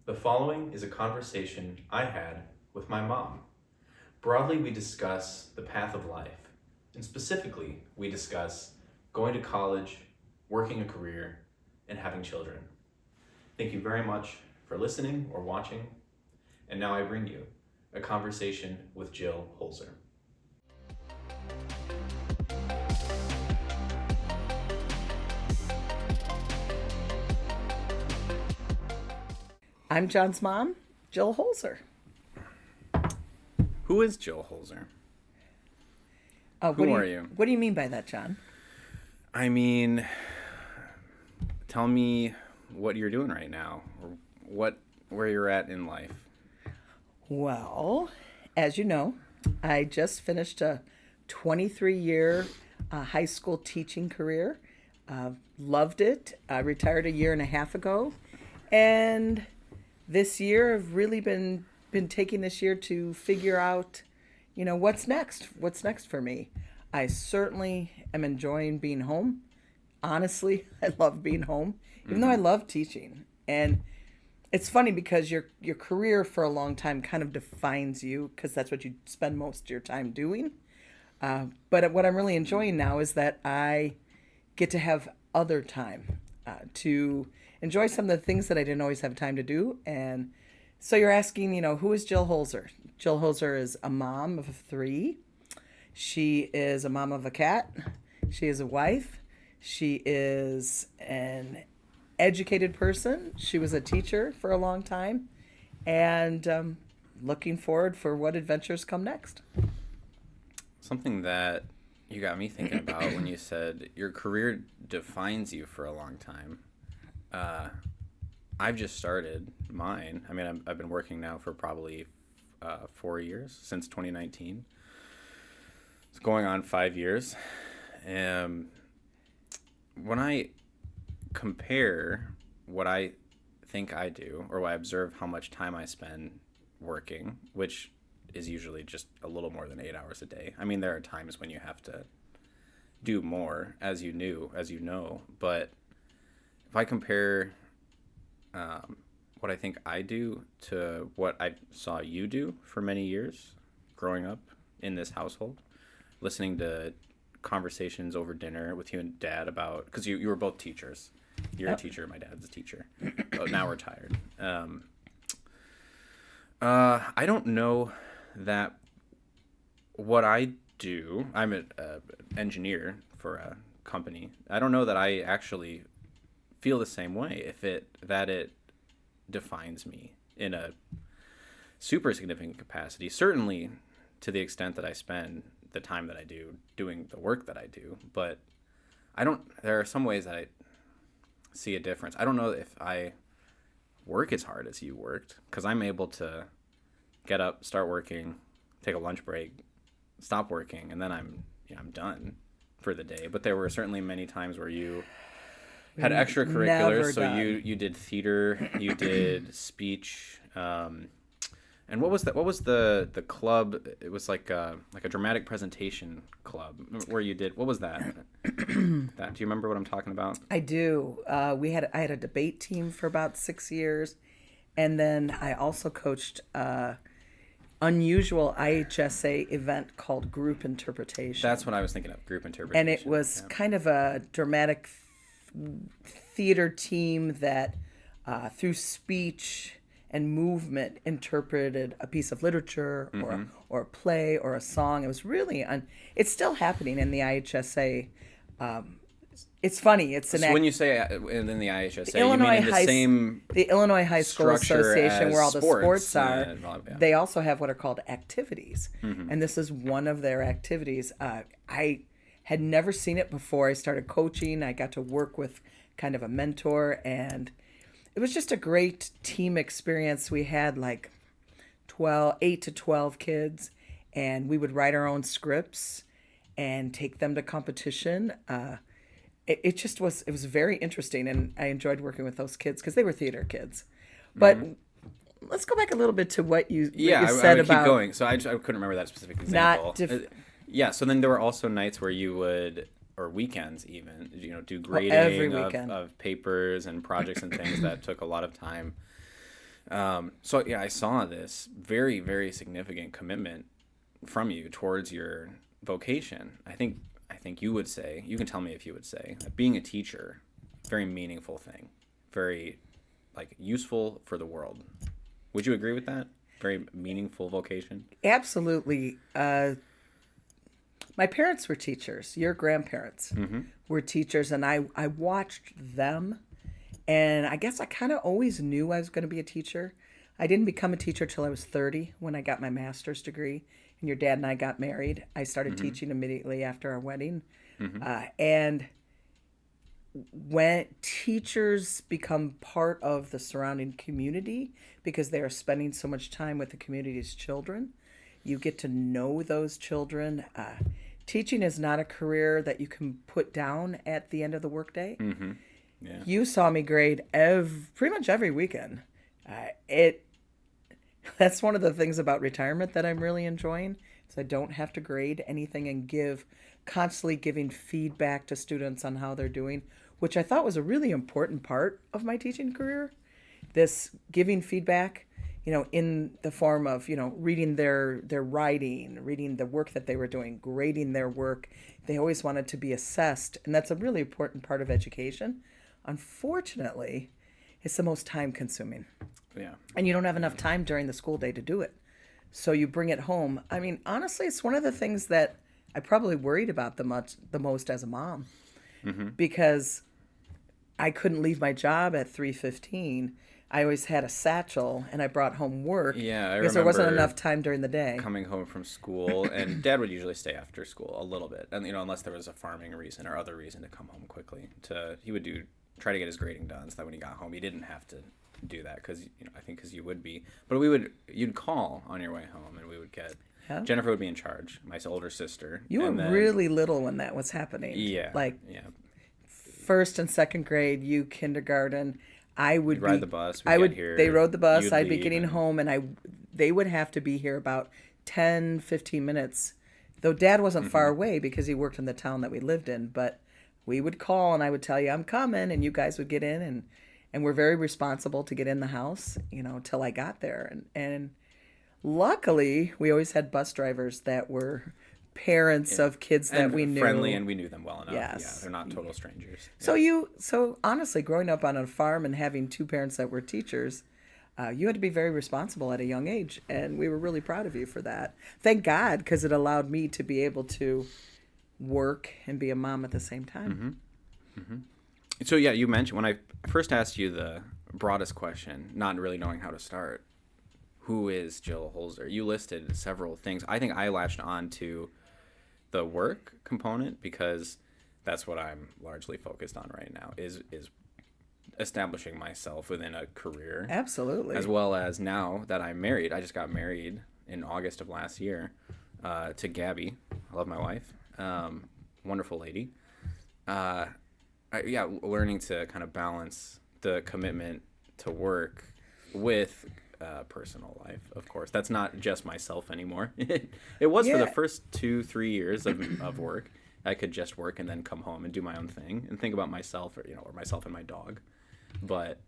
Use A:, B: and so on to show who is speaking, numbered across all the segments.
A: The following is a conversation I had with my mom. Broadly, we discuss the path of life, and specifically, we discuss going to college, working a career, and having children. Thank you very much for listening or watching, and now I bring you a conversation with Jill Hoelzer.
B: I'm John's mom, Jill Hoelzer.
A: Who is Jill Hoelzer?
B: Who
A: are you?
B: What do you mean by that, John?
A: I mean, tell me what you're doing right now, or where you're at in life.
B: Well, as you know, I just finished a 23-year high school teaching career. Loved it. I retired a year and a half ago. And this year I've really been taking this year to figure out, what's next. What's next for me? I certainly am enjoying being home. Honestly, I love being home, even though I love teaching. And it's funny because your career for a long time kind of defines you because that's what you spend most of your time doing. But what I'm really enjoying now is that I get to have other time to enjoy some of the things that I didn't always have time to do. And so you're asking, who is Jill Hoelzer? Jill Hoelzer is a mom of 3. She is a mom of a cat. She is a wife. She is an educated person. She was a teacher for a long time. And looking forward for what adventures come next.
A: Something that you got me thinking about when you said your career defines you for a long time. I've just started mine. I mean, I've been working now for probably 4 years, since 2019. It's going on 5 years. When I compare what I think I do, or I observe how much time I spend working, which is usually just a little more than 8 hours a day. I mean, there are times when you have to do more, as you know, but if I compare what I think I do to what I saw you do for many years growing up in this household, listening to conversations over dinner with you and Dad about, because you were both teachers. You're a teacher, my dad's a teacher, now retired. I don't know that what I do, I'm an engineer for a company. I don't know that I actually feel the same way that it defines me in a super significant capacity, certainly to the extent that I spend the time that I do doing the work that I do. But there are some ways that I see a difference. I don't know if I work as hard as you worked, because I'm able to get up, start working, take a lunch break, stop working, and then I'm done for the day. But there were certainly many times where you had extracurriculars, so you did theater, you did speech, and what was that? What was the club? It was like a dramatic presentation club where you did. What was that? Do you remember what I'm talking about?
B: I do. I had a debate team for about 6 years, and then I also coached unusual IHSA event called group interpretation.
A: That's what I was thinking of, group interpretation.
B: And it was kind of a dramatic theater team that through speech and movement interpreted a piece of literature or a play or a song. It was really it's still happening in the IHSA. It's funny. It's an
A: when you say in the IHSA, you mean in
B: the Illinois High School Association, where all the sports are.
A: Yeah.
B: They also have what are called activities, and this is one of their activities. I had never seen it before I started coaching. I got to work with kind of a mentor, and it was just a great team experience. We had like 8 to 12 kids, and we would write our own scripts and take them to competition. It was very interesting, and I enjoyed working with those kids because they were theater kids. But let's go back a little bit to what you said about.
A: Keep going. So I couldn't remember that specific example. Yeah. So then there were also nights where you would, or weekends even, do grading of papers and projects and things that took a lot of time. So yeah, I saw this very, very significant commitment from you towards your vocation. I think you would say, you can tell me if you would say that being a teacher, very meaningful thing, very like useful for the world. Would you agree with that? Very meaningful vocation.
B: Absolutely. My parents were teachers. Your grandparents were teachers, and I watched them. And I guess I kind of always knew I was going to be a teacher. I didn't become a teacher till I was 30 when I got my master's degree. And your dad and I got married. I started teaching immediately after our wedding. And when teachers become part of the surrounding community because they are spending so much time with the community's children, you get to know those children. Teaching is not a career that you can put down at the end of the workday.
A: Yeah.
B: You saw me grade pretty much every weekend. It That's one of the things about retirement that I'm really enjoying. Is I don't have to grade anything and constantly giving feedback to students on how they're doing, which I thought was a really important part of my teaching career. This giving feedback, in the form of, reading their writing, reading the work that they were doing, grading their work. They always wanted to be assessed, and that's a really important part of education. Unfortunately, it's the most time consuming.
A: Yeah.
B: And you don't have enough time during the school day to do it. So you bring it home. I mean, honestly, it's one of the things that I probably worried about the most as a mom, because I couldn't leave my job at 3:15. I always had a satchel, and I brought home work
A: Yeah, I
B: because there wasn't
A: remember
B: enough time during the day.
A: coming home from school, and Dad would usually stay after school a little bit, and unless there was a farming reason or other reason to come home quickly. He would try to get his grading done, so that when he got home, he didn't have to do that because I think because you would be, but you'd call on your way home, and we would get.
B: Yeah.
A: Jennifer would be in charge, my older sister.
B: You were
A: and then,
B: really little when that was happening.
A: Yeah.
B: Like
A: yeah.
B: first and second grade, you kindergarten. I would
A: You'd ride
B: be.
A: the bus.
B: I
A: We'd
B: would.
A: get here,
B: They rode the bus.
A: you'd
B: I'd be
A: leave,
B: getting
A: and-
B: home, and they would have to be here about 10, 15 minutes. Though Dad wasn't far away because he worked in the town that we lived in, but we would call, and I would tell you I'm coming, and you guys would get in, and we're very responsible to get in the house, till I got there, and luckily we always had bus drivers that were parents of kids that
A: and
B: we knew.
A: friendly, and we knew them well enough.
B: Yes.
A: Yeah, they're not total strangers.
B: So honestly, growing up on a farm and having two parents that were teachers, you had to be very responsible at a young age, and we were really proud of you for that. Thank God, because it allowed me to be able to work and be a mom at the same time.
A: So yeah, you mentioned when I first asked you the broadest question, not really knowing how to start, who is Jill Hoelzer? You listed several things. I think I latched on to the work component because that's what I'm largely focused on right now is establishing myself within a career.
B: Absolutely.
A: As well as now that I'm married. I just got married in August of last year to Gabby. I love my wife. Wonderful lady. Learning to kind of balance the commitment to work with personal life, of course. That's not just myself anymore. It was for the
B: Yeah.
A: first 2-3 years of work. I could just work and then come home and do my own thing and think about myself or myself and my dog. But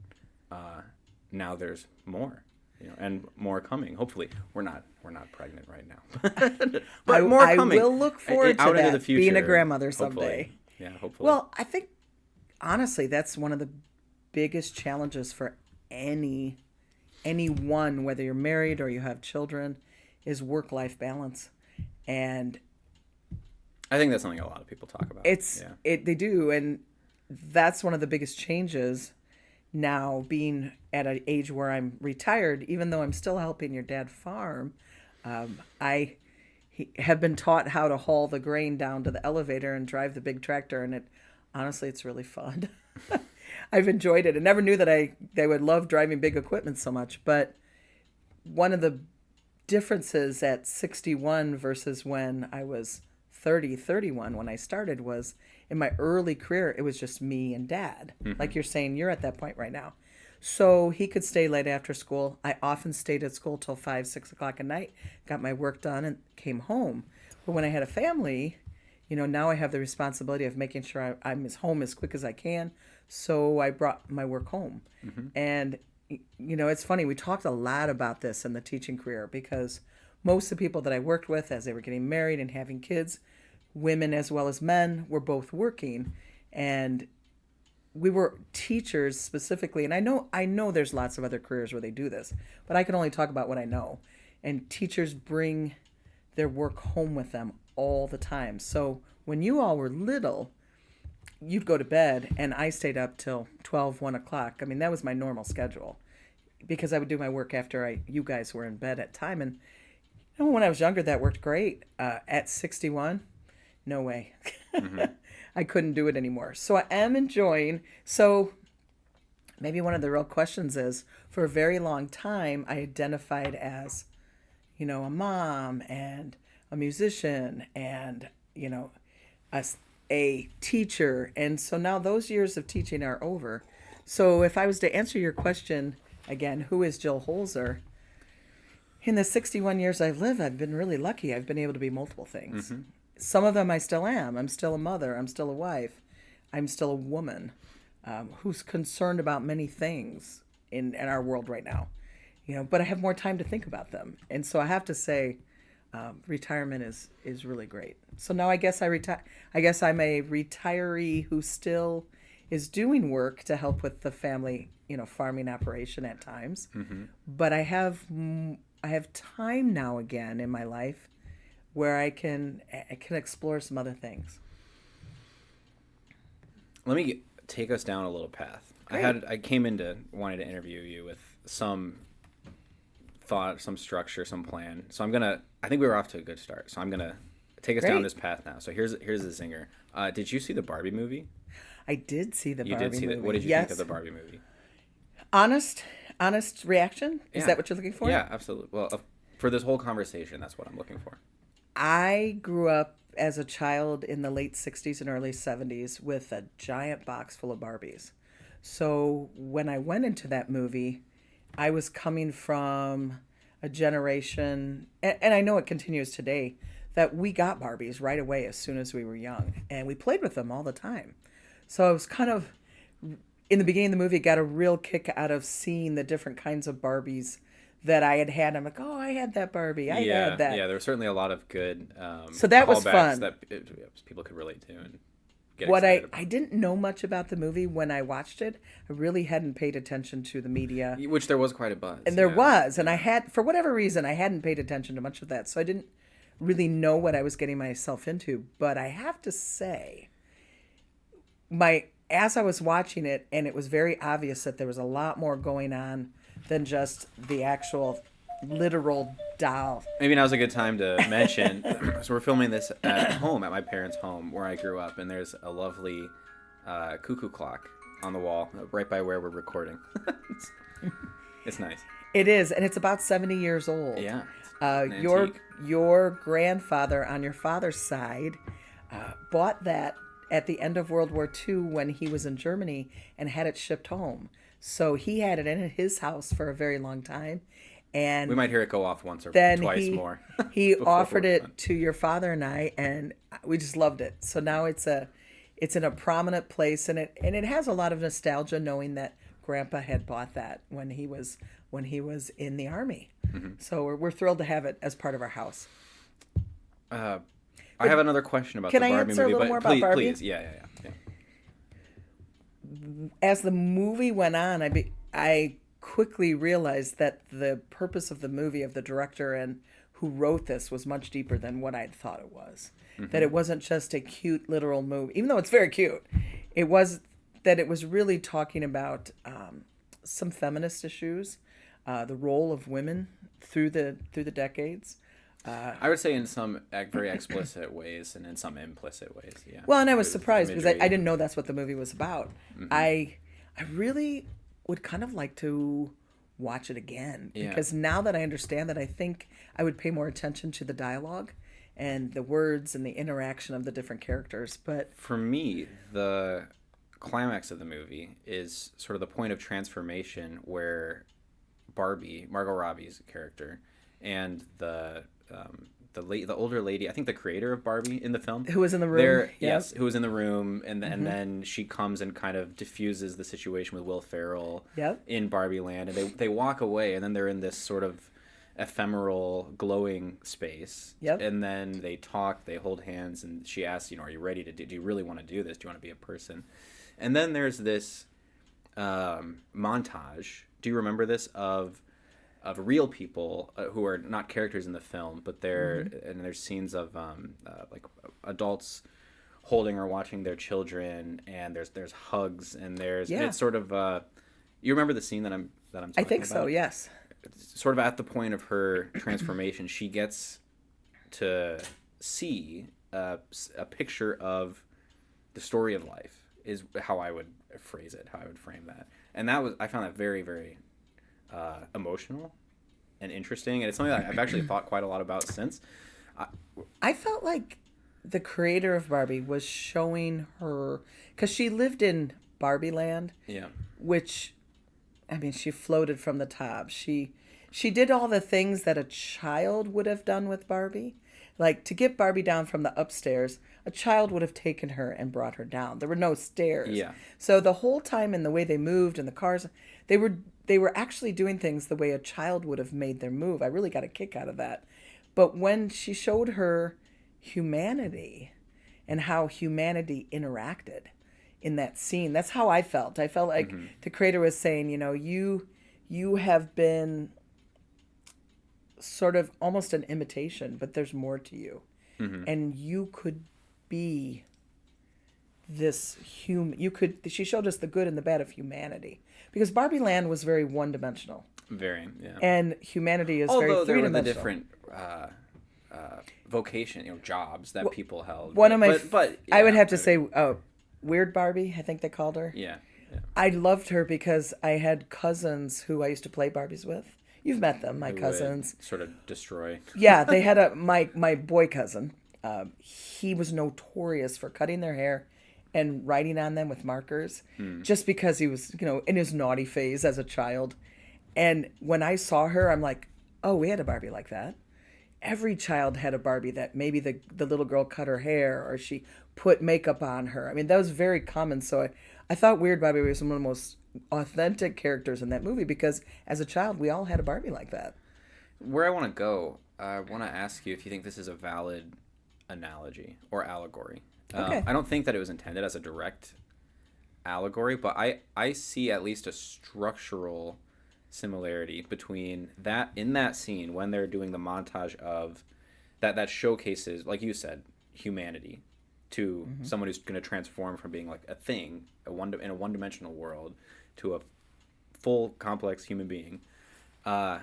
A: now there's more, and more coming. Hopefully, we're not pregnant right now, but more
B: I
A: coming.
B: will look forward to
A: out
B: that,
A: into the future,
B: being a grandmother
A: hopefully.
B: someday.
A: Yeah, hopefully.
B: Well, I think honestly that's one of the biggest challenges for anyone, whether you're married or you have children, is work-life balance. And
A: I think that's something a lot of people talk about.
B: they do, and that's one of the biggest changes now, being at an age where I'm retired. Even though I'm still helping your dad farm, I have been taught how to haul the grain down to the elevator and drive the big tractor, and honestly it's really fun. I've enjoyed it. I never knew that I would love driving big equipment so much, but one of the differences at 61 versus when I was 31 when I started was in my early career, it was just me and Dad. Like you're saying, you're at that point right now. So he could stay late after school. I often stayed at school till 5, 6 o'clock at night, got my work done, and came home. But when I had a family, now I have the responsibility of making sure I'm home as quick as I can. So I brought my work home. And It's funny. We talked a lot about this in the teaching career because most of the people that I worked with as they were getting married and having kids, women as well as men, were both working. And we were teachers specifically, and I know there's lots of other careers where they do this, but I can only talk about what I know. And teachers bring their work home with them all the time. So when you all were little, you'd go to bed and I stayed up till 12, 1 o'clock. I mean, that was my normal schedule because I would do my work after you guys were in bed at time. And when I was younger, that worked great. At 61, no way.
A: Mm-hmm.
B: I couldn't do it anymore. So I am enjoying. So maybe one of the real questions is, for a very long time, I identified as, a mom and a musician and, a, a teacher. And so now those years of teaching are over. So if I was to answer your question again, who is Jill Hoelzer? In the 61 years I've lived, I've been really lucky. I've been able to be multiple things.
A: Mm-hmm.
B: Some of them I still am. I'm still a mother. I'm still a wife. I'm still a woman who's concerned about many things in our world right now. But I have more time to think about them. And so I have to say, retirement is really great. So now I guess I guess I'm a retiree who still is doing work to help with the family, farming operation at times.
A: Mm-hmm.
B: But I have time now again in my life where I can explore some other things.
A: Let me take us down a little path.
B: Great.
A: I came into wanting to interview you with some thought, some structure, some plan. So I think we were off to a good start. So I'm gonna take us down
B: Great.
A: this path now. So here's the zinger. Did you see the Barbie movie?
B: I did see the
A: You
B: Barbie
A: did see
B: movie.
A: that. What did you
B: Yes.
A: think of the Barbie movie?
B: Honest reaction? Is
A: Yeah.
B: that what you're looking for?
A: Yeah, absolutely. Well, for this whole conversation, that's what I'm looking for.
B: I grew up as a child in the late 60s and early 70s with a giant box full of Barbies. So when I went into that movie, I was coming from a generation, and I know it continues today, that we got Barbies right away as soon as we were young, and we played with them all the time. So I was kind of, in the beginning of the movie, got a real kick out of seeing the different kinds of Barbies that I had had. I'm like, oh, I had that Barbie. I had that.
A: Yeah, there were certainly a lot of good
B: So that was
A: callbacks
B: fun.
A: that people could relate to and get
B: What
A: excited
B: I
A: about.
B: didn't know much about the movie when I watched it. I really hadn't paid attention to the media.
A: Which there was quite a buzz.
B: And there
A: yeah.
B: was, and I had, for whatever reason, I hadn't paid attention to much of that. So I didn't really know what I was getting myself into. But I have to say, as I was watching it, and it was very obvious that there was a lot more going on than just the actual literal doll.
A: Maybe now's a good time to mention. So we're filming this at home, at my parents' home, where I grew up, and there's a lovely cuckoo clock on the wall, right by where we're recording. it's nice.
B: It is, and it's about 70 years old.
A: Yeah.
B: Your
A: antique.
B: your grandfather on your father's side bought that at the end of World War II when he was in Germany and had it shipped home. So he had it in his house for a very long time. And
A: We might hear it go off once or
B: then
A: twice more.
B: he
A: before
B: offered
A: we're
B: it
A: done.
B: to your father and I, and we just loved it. So now it's in a prominent place, and it has a lot of nostalgia knowing that Grandpa had bought that when he was in the army.
A: Mm-hmm.
B: So we're thrilled to have it as part of our house.
A: I have another question about
B: Can
A: the
B: I
A: Barbie
B: answer a
A: movie,
B: little
A: but
B: more about
A: please,
B: Barbie?
A: please, yeah.
B: As the movie went on, I quickly realized that the purpose of the movie, of the director and who wrote this, was much deeper than what I'd thought it was.
A: Mm-hmm.
B: That it wasn't just a cute literal movie, even though it's very cute. It was really talking about some feminist issues, the role of women through the decades.
A: I would say in some very explicit ways and in some implicit ways, yeah.
B: Well, and I was
A: With
B: surprised because I
A: imagery.
B: didn't know that's what the movie was about.
A: Mm-hmm.
B: I really would kind of like to watch it again
A: Yeah.
B: because now that I understand that, I think I would pay more attention to the dialogue and the words and the interaction of the different characters. But
A: For me, the climax of the movie is sort of the point of transformation where Barbie, Margot Robbie's character, and the the older lady, I think the creator of Barbie in the film,
B: Who was in the room?
A: there,
B: Yep.
A: yes, who was in the room, and then she comes and kind of diffuses the situation with Will Ferrell
B: Yep.
A: in Barbie Land, and they walk away, and then they're in this sort of ephemeral glowing space,
B: Yep.
A: and then they talk, they hold hands, and she asks, are you ready to do you really want to do this, do you want to be a person? And then there's this montage, do you remember this, of real people who are not characters in the film, but they're and there's scenes of like adults holding or watching their children, and there's hugs, and there's and
B: Yeah.
A: it's sort of you remember the scene that I'm talking
B: I think
A: about?
B: so. Yes.
A: It's sort of at the point of her transformation, she gets to see a picture of the story of life, is how I would phrase it, how I would frame that, and I found that very, very emotional and interesting, and it's something that I've actually thought quite a lot about since.
B: I felt like the creator of Barbie was showing her, because she lived in Barbie Land,
A: Yeah,
B: which, I mean, she floated from the top. She did all the things that a child would have done with Barbie. Like, to get Barbie down from the upstairs, a child would have taken her and brought her down. There were no stairs.
A: Yeah.
B: So the whole time, in the way they moved and the cars, they were actually doing things the way a child would have made their move. I really got a kick out of that. But when she showed her humanity and how humanity interacted in that scene, that's how I felt. I felt like the creator was saying, you have been sort of almost an imitation, but there's more to you. And you could be this she showed us the good and the bad of humanity, because Barbie Land was very one-dimensional,
A: very, yeah.
B: and humanity is
A: Although
B: very
A: there were the
B: three-dimensional.
A: different vocation, jobs that people held.
B: One of my,
A: but
B: I would
A: yeah,
B: have to say, Weird Barbie, I think they called her.
A: yeah,
B: I loved her because I had cousins who I used to play Barbies with. You've met them, my
A: who would
B: cousins.
A: sort of destroy.
B: Yeah, they had my boy cousin. He was notorious for cutting their hair and writing on them with markers, just because he was, in his naughty phase as a child. And when I saw her, I'm like, oh, we had a Barbie like that. Every child had a Barbie that maybe the little girl cut her hair or she put makeup on her. I mean, that was very common. So I thought Weird Barbie was one of the most authentic characters in that movie, because as a child, we all had a Barbie like that.
A: Where I want to go, I want to ask you if you think this is a valid analogy or allegory.
B: Okay.
A: I don't think that it was intended as a direct allegory, but I see at least a structural similarity between that, in that scene when they're doing the montage of that showcases, like you said, humanity to someone who's going to transform from being like a thing, in a one-dimensional world, to a full complex human being. I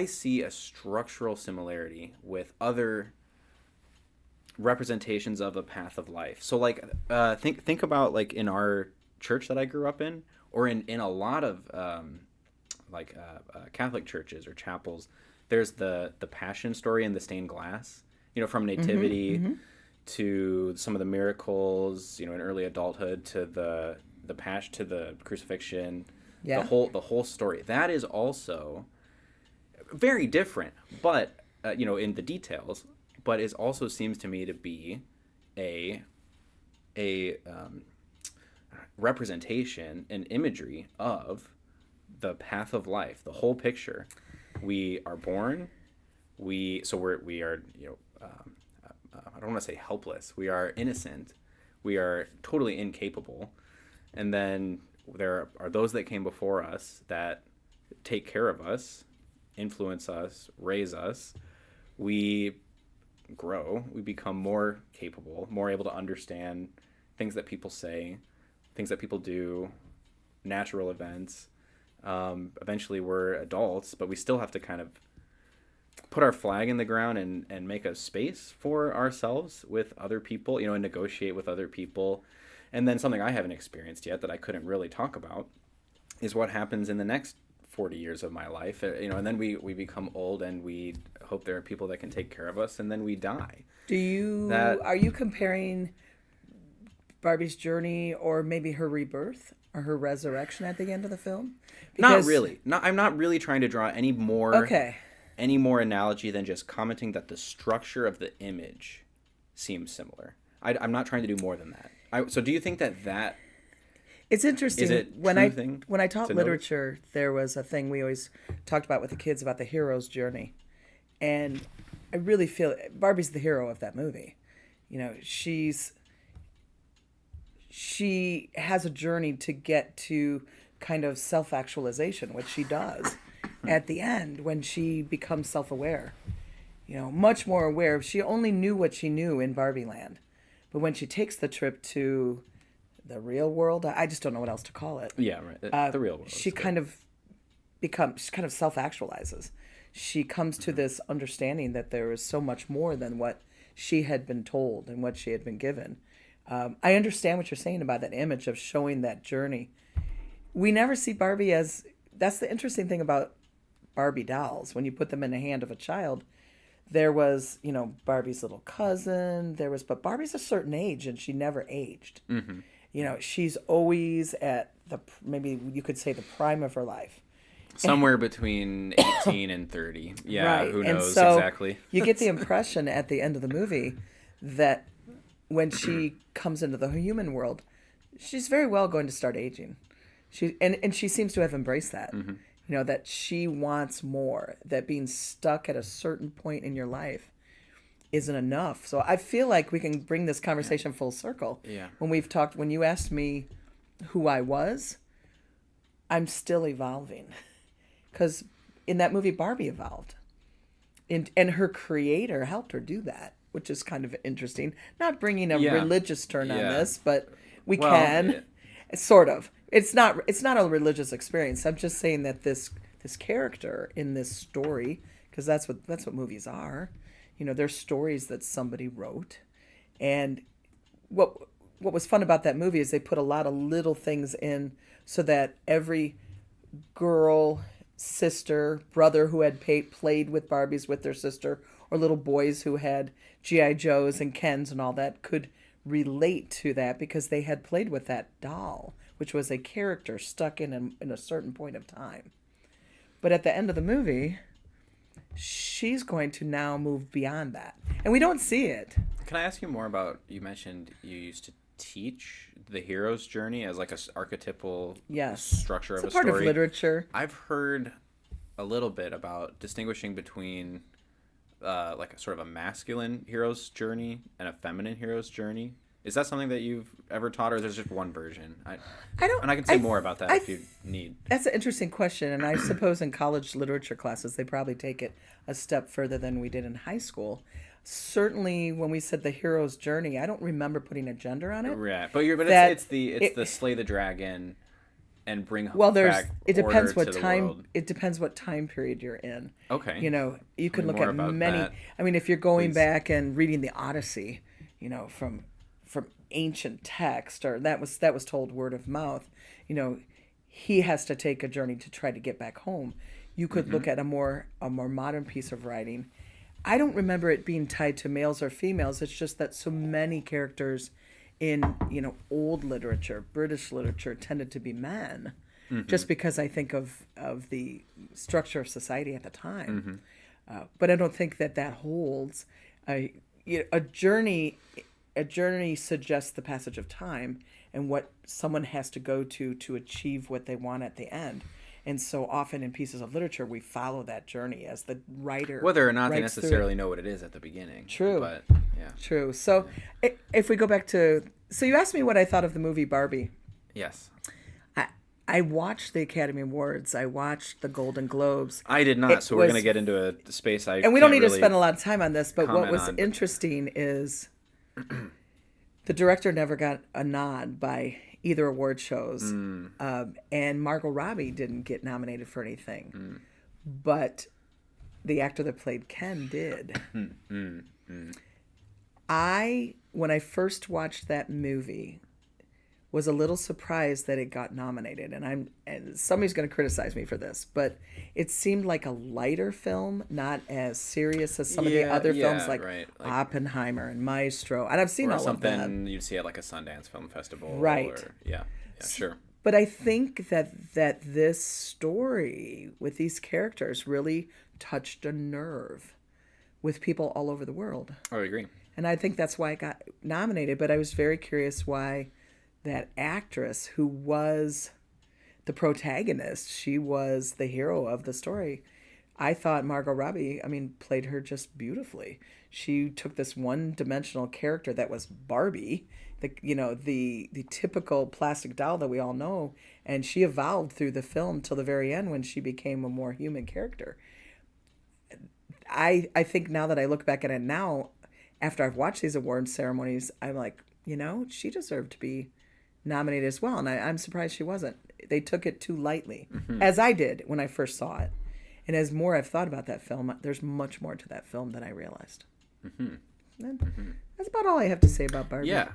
A: see a structural similarity with other representations of a path of life. So like think about like in our church that I grew up in, or in a lot of Catholic churches or chapels, there's the passion story in the stained glass, from nativity to some of the miracles, in early adulthood, to the passion, to the crucifixion.
B: Yeah.
A: The whole story, that is also very different, but in the details, but it also seems to me to be a representation and imagery of the path of life, the whole picture. We are born, we are I don't want to say helpless, we are innocent, we are totally incapable, and then there are those that came before us that take care of us, influence us, raise us. We grow, we become more capable, more able to understand things that people say, things that people do, natural events. Eventually we're adults, but we still have to kind of put our flag in the ground and make a space for ourselves with other people, and negotiate with other people. And then something I haven't experienced yet that I couldn't really talk about is what happens in the next 40 years of my life, and then we become old, and we hope there are people that can take care of us, and then we die. Are
B: you comparing Barbie's journey, or maybe her rebirth or her resurrection at the end of the film?
A: Not really. I'm not really trying to draw any more
B: Okay.
A: any more analogy than just commenting that the structure of the image seems similar. I'm not trying to do more than that. So do you think that
B: It's interesting.
A: is it
B: when
A: true
B: I
A: thing
B: when I taught
A: to notice?
B: literature, there was a thing we always talked about with the kids about the hero's journey, and I really feel Barbie's the hero of that movie. You know, she has a journey to get to kind of self-actualization, which she does at the end when she becomes self-aware. You know, much more aware. She only knew what she knew in Barbie Land, but when she takes the trip to the real world, I just don't know what else to call it.
A: Yeah, right. The real world.
B: She kind of self-actualizes. She comes to this understanding that there is so much more than what she had been told and what she had been given. I understand what you're saying about that image of showing that journey. We never see Barbie as, that's the interesting thing about Barbie dolls. When you put them in the hand of a child, there was, you know, Barbie's little cousin, but Barbie's a certain age and she never aged.
A: Mm-hmm.
B: You know, she's always at maybe you could say the prime of her life.
A: Somewhere between 18 and 30. Yeah,
B: Right.
A: who
B: And
A: knows
B: so
A: exactly.
B: You get the impression at the end of the movie that when she comes into the human world, she's very well going to start aging. And she seems to have embraced that.
A: Mm-hmm.
B: You know, that she wants more, that being stuck at a certain point in your life isn't enough. So I feel like we can bring this conversation full circle.
A: Yeah.
B: When you asked me who I was, I'm still evolving. Because in that movie, Barbie evolved. And her creator helped her do that, which is kind of interesting. Not bringing a religious turn on this, but we can. Sort of. It's not a religious experience. I'm just saying that this character in this story, because that's what movies are. You know, they're stories that somebody wrote. And what was fun about that movie is they put a lot of little things in so that every girl, sister, brother who had played with Barbies with their sister, or little boys who had G.I. Joes and Kens and all that could relate to that because they had played with that doll, which was a character stuck in a certain point of time. But at the end of the movie, she's going to now move beyond that. And we don't see it.
A: Can I ask you more about, you mentioned you used to teach the hero's journey as like a archetypal structure of a story.
B: It's a part of literature.
A: I've heard a little bit about distinguishing between like a sort of a masculine hero's journey and a feminine hero's journey. Is that something that you've ever taught, or is there just one version? I don't. And I can say more about that if you need.
B: That's an interesting question, and I suppose in college literature classes they probably take it a step further than we did in high school. Certainly, when we said the hero's journey, I don't remember putting a gender on it.
A: Right, but it's the slay the dragon and bring back
B: it depends
A: order
B: what
A: to the
B: time
A: world.
B: it depends what time period you're in.
A: Okay.
B: You know, you can look
A: more
B: at
A: about
B: many.
A: that,
B: I mean, if you're going
A: please.
B: back and reading the Odyssey, you know, from ancient text, or that was told word of mouth, you know, he has to take a journey to try to get back home. You could look at a more modern piece of writing. I don't remember it being tied to males or females. It's just that so many characters in, you know, old literature, British literature, tended to be men, just because I think of the structure of society at the time. But I don't think that holds. A journey suggests the passage of time and what someone has to go to achieve what they want at the end. And so often in pieces of literature, we follow that journey as the writer.
A: Whether or not they necessarily know what it is at the beginning.
B: True.
A: But, yeah.
B: True. So if we go back to... So you asked me what I thought of the movie Barbie.
A: Yes.
B: I watched the Academy Awards. I watched the Golden Globes.
A: I did not, so we're going to get into a space I
B: And we don't need
A: really
B: to spend a lot of time on this, but what was
A: on,
B: interesting is the director never got a nod by either award shows. And Margot Robbie didn't get nominated for anything. But the actor that played Ken did. When I first watched that movie, was a little surprised that it got nominated. And somebody's going to criticize me for this, but it seemed like a lighter film, not as serious as some of the other films like Oppenheimer and Maestro. And I've seen all of that.
A: Something you'd see at like a Sundance Film Festival.
B: Right.
A: Or, sure.
B: But I think that this story with these characters really touched a nerve with people all over the world.
A: I would agree.
B: And I think that's why it got nominated. But I was very curious why that actress who was the protagonist, she was the hero of the story. I thought Margot Robbie, I mean, played her just beautifully. She took this one-dimensional character that was Barbie, the typical plastic doll that we all know, and she evolved through the film till the very end when she became a more human character. I think now that I look back at it now, after I've watched these award ceremonies, I'm like, she deserved to be nominated as well, and I'm surprised she wasn't. They took it too lightly, as I did when I first saw it. And as more I've thought about that film, there's much more to that film than I realized. And that's about all I have to say about Barbie.
A: Yeah.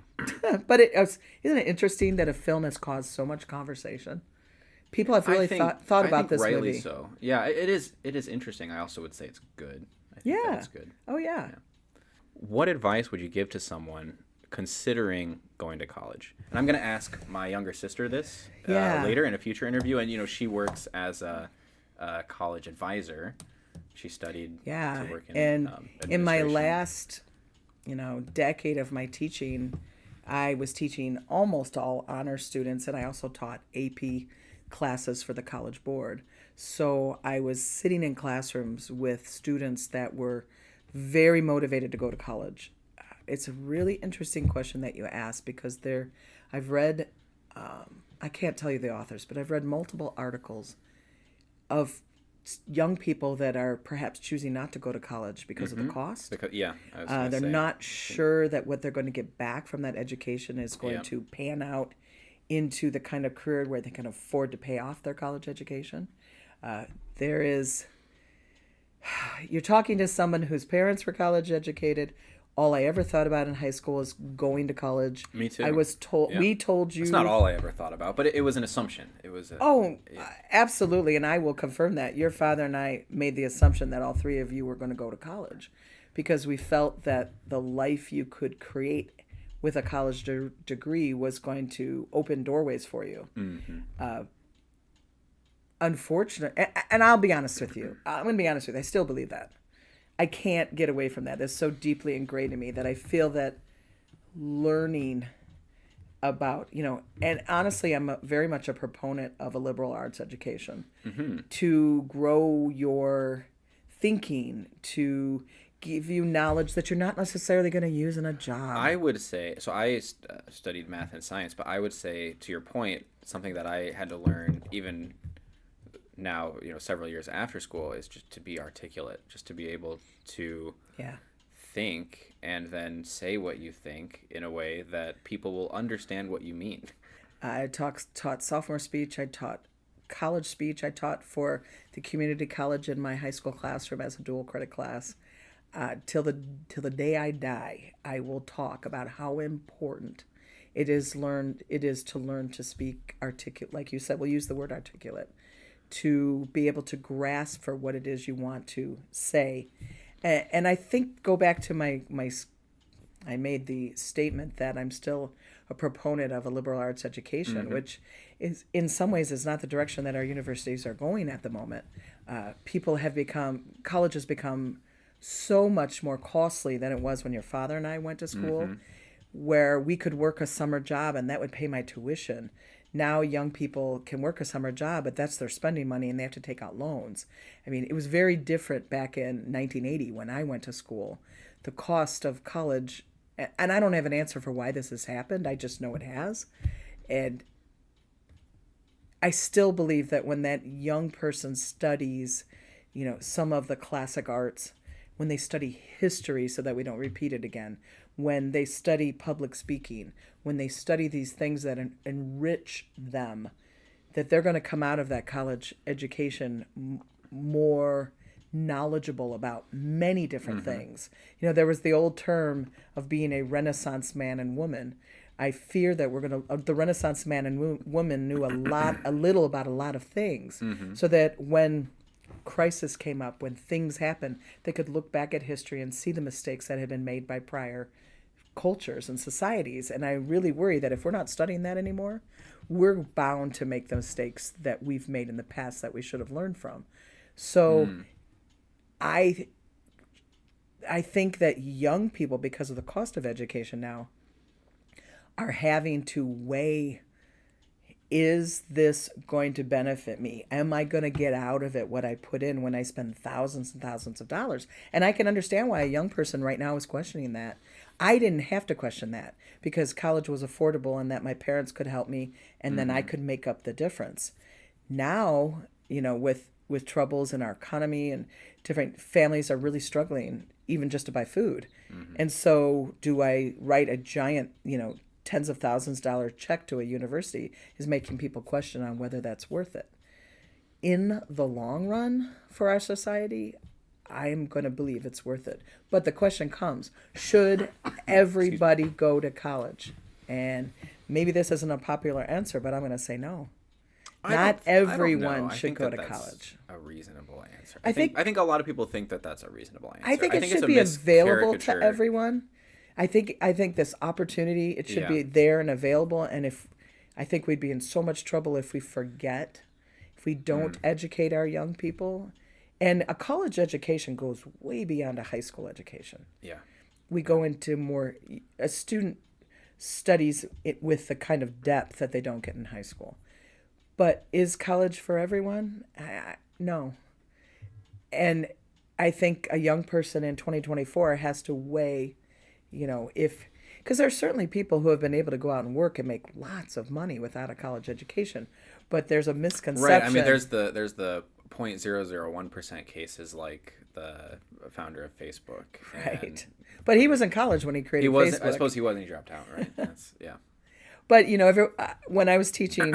B: But isn't it interesting that a film has caused so much conversation? People have really thought about this
A: rightly
B: movie.
A: So. Yeah, it is interesting. I also would say it's good. I think that it's good.
B: Oh, yeah.
A: What advice would you give to someone considering going to college? And I'm going to ask my younger sister this later in a future interview. And, she works as a college advisor. She studied to work in
B: in my last decade of my teaching, I was teaching almost all honor students, and I also taught AP classes for the College Board. So I was sitting in classrooms with students that were very motivated to go to college. It's a really interesting question that you asked, because I've read, I can't tell you the authors, but I've read multiple articles of young people that are perhaps choosing not to go to college because of the cost. They're not sure that what they're going to get back from that education is going to pan out into the kind of career where they can afford to pay off their college education. You're talking to someone whose parents were college educated. All I ever thought about in high school is going to college.
A: Me too.
B: I was told, we told you.
A: It's not all I ever thought about, but it was an assumption. It was.
B: Absolutely. And I will confirm that. Your father and I made the assumption that all three of you were going to go to college, because we felt that the life you could create with a college degree was going to open doorways for you. Unfortunately, and I'll be honest with you. I'm going to be honest with you. I still believe that. I can't get away from that. It's so deeply ingrained in me that I feel that learning about, and honestly, I'm very much a proponent of a liberal arts education to grow your thinking, to give you knowledge that you're not necessarily going to use in a job.
A: I would say, so I studied math and science, but I would say, to your point, something that I had to learn even now, several years after school, is just to be articulate, just to be able to think and then say what you think in a way that people will understand what you mean.
B: I taught sophomore speech. I taught college speech. I taught for the community college in my high school classroom as a dual credit class. Till the day I die, I will talk about how important it is to learn to speak articulate. Like you said, we'll use the word articulate, to be able to grasp for what it is you want to say. And I think, go back to I made the statement that I'm still a proponent of a liberal arts education, which is in some ways is not the direction that our universities are going at the moment. College has become so much more costly than it was when your father and I went to school, where we could work a summer job and that would pay my tuition. Now young people can work a summer job, but that's their spending money and they have to take out loans. I mean, it was very different back in 1980 when I went to school. The cost of college, and I don't have an answer for why this has happened. I just know it has. And I still believe that when that young person studies, some of the classic arts, when they study history so that we don't repeat it again, when they study public speaking, when they study these things that enrich them, that they're going to come out of that college education more knowledgeable about many different things. There was the old term of being a Renaissance man and woman. I fear that the Renaissance man and woman knew a little about a lot of things, so that when crisis came up, when things happened, they could look back at history and see the mistakes that had been made by prior cultures and societies. And I really worry that if we're not studying that anymore, we're bound to make the mistakes that we've made in the past that we should have learned from. So
A: Mm.
B: I I think that young people, because of the cost of education now, are having to weigh, is this going to benefit me? Am I going to get out of it what I put in when I spend thousands and thousands of dollars? And I can understand why a young person right now is questioning that. I didn't have to question that because college was affordable and that my parents could help me and then I
A: Mm-hmm.
B: could make up the difference. Now, with troubles in our economy and different families are really struggling even just to buy food.
A: Mm-hmm.
B: And so do I write a giant, tens of thousands dollar check to a university is making people question on whether that's worth it. In the long run for our society, I'm going to believe it's worth it. But the question comes, should
A: Excuse me.
B: everybody go to college? And maybe this isn't a popular answer, but I'm going to say no. Not
A: I don't know.
B: everyone
A: I
B: should
A: think
B: go
A: that
B: to
A: that's
B: college.
A: a reasonable answer.
B: I think
A: I think a lot of people think that that's a reasonable
B: I
A: answer.
B: think
A: I
B: it
A: think it's
B: should
A: a
B: be available to
A: miscaricature.
B: everyone. I think this opportunity, it should
A: Yeah.
B: be there and available. And if I think we'd be in so much trouble if we forget, if we don't
A: Mm.
B: educate our young people. And a college education goes way beyond a high school education.
A: Yeah.
B: We go into more, a student studies it with the kind of depth that they don't get in high school. But is college for everyone? No. And I think a young person in 2024 has to weigh, if, because there's certainly people who have been able to go out and work and make lots of money without a college education, but there's a
A: Right. I mean,
B: misconception.
A: there's the 0.001% cases like the founder of Facebook, and
B: Right. But he was in college when he
A: he
B: created
A: wasn't. I
B: Facebook.
A: suppose he wasn't. He dropped out, right? That's yeah.
B: But when I was teaching,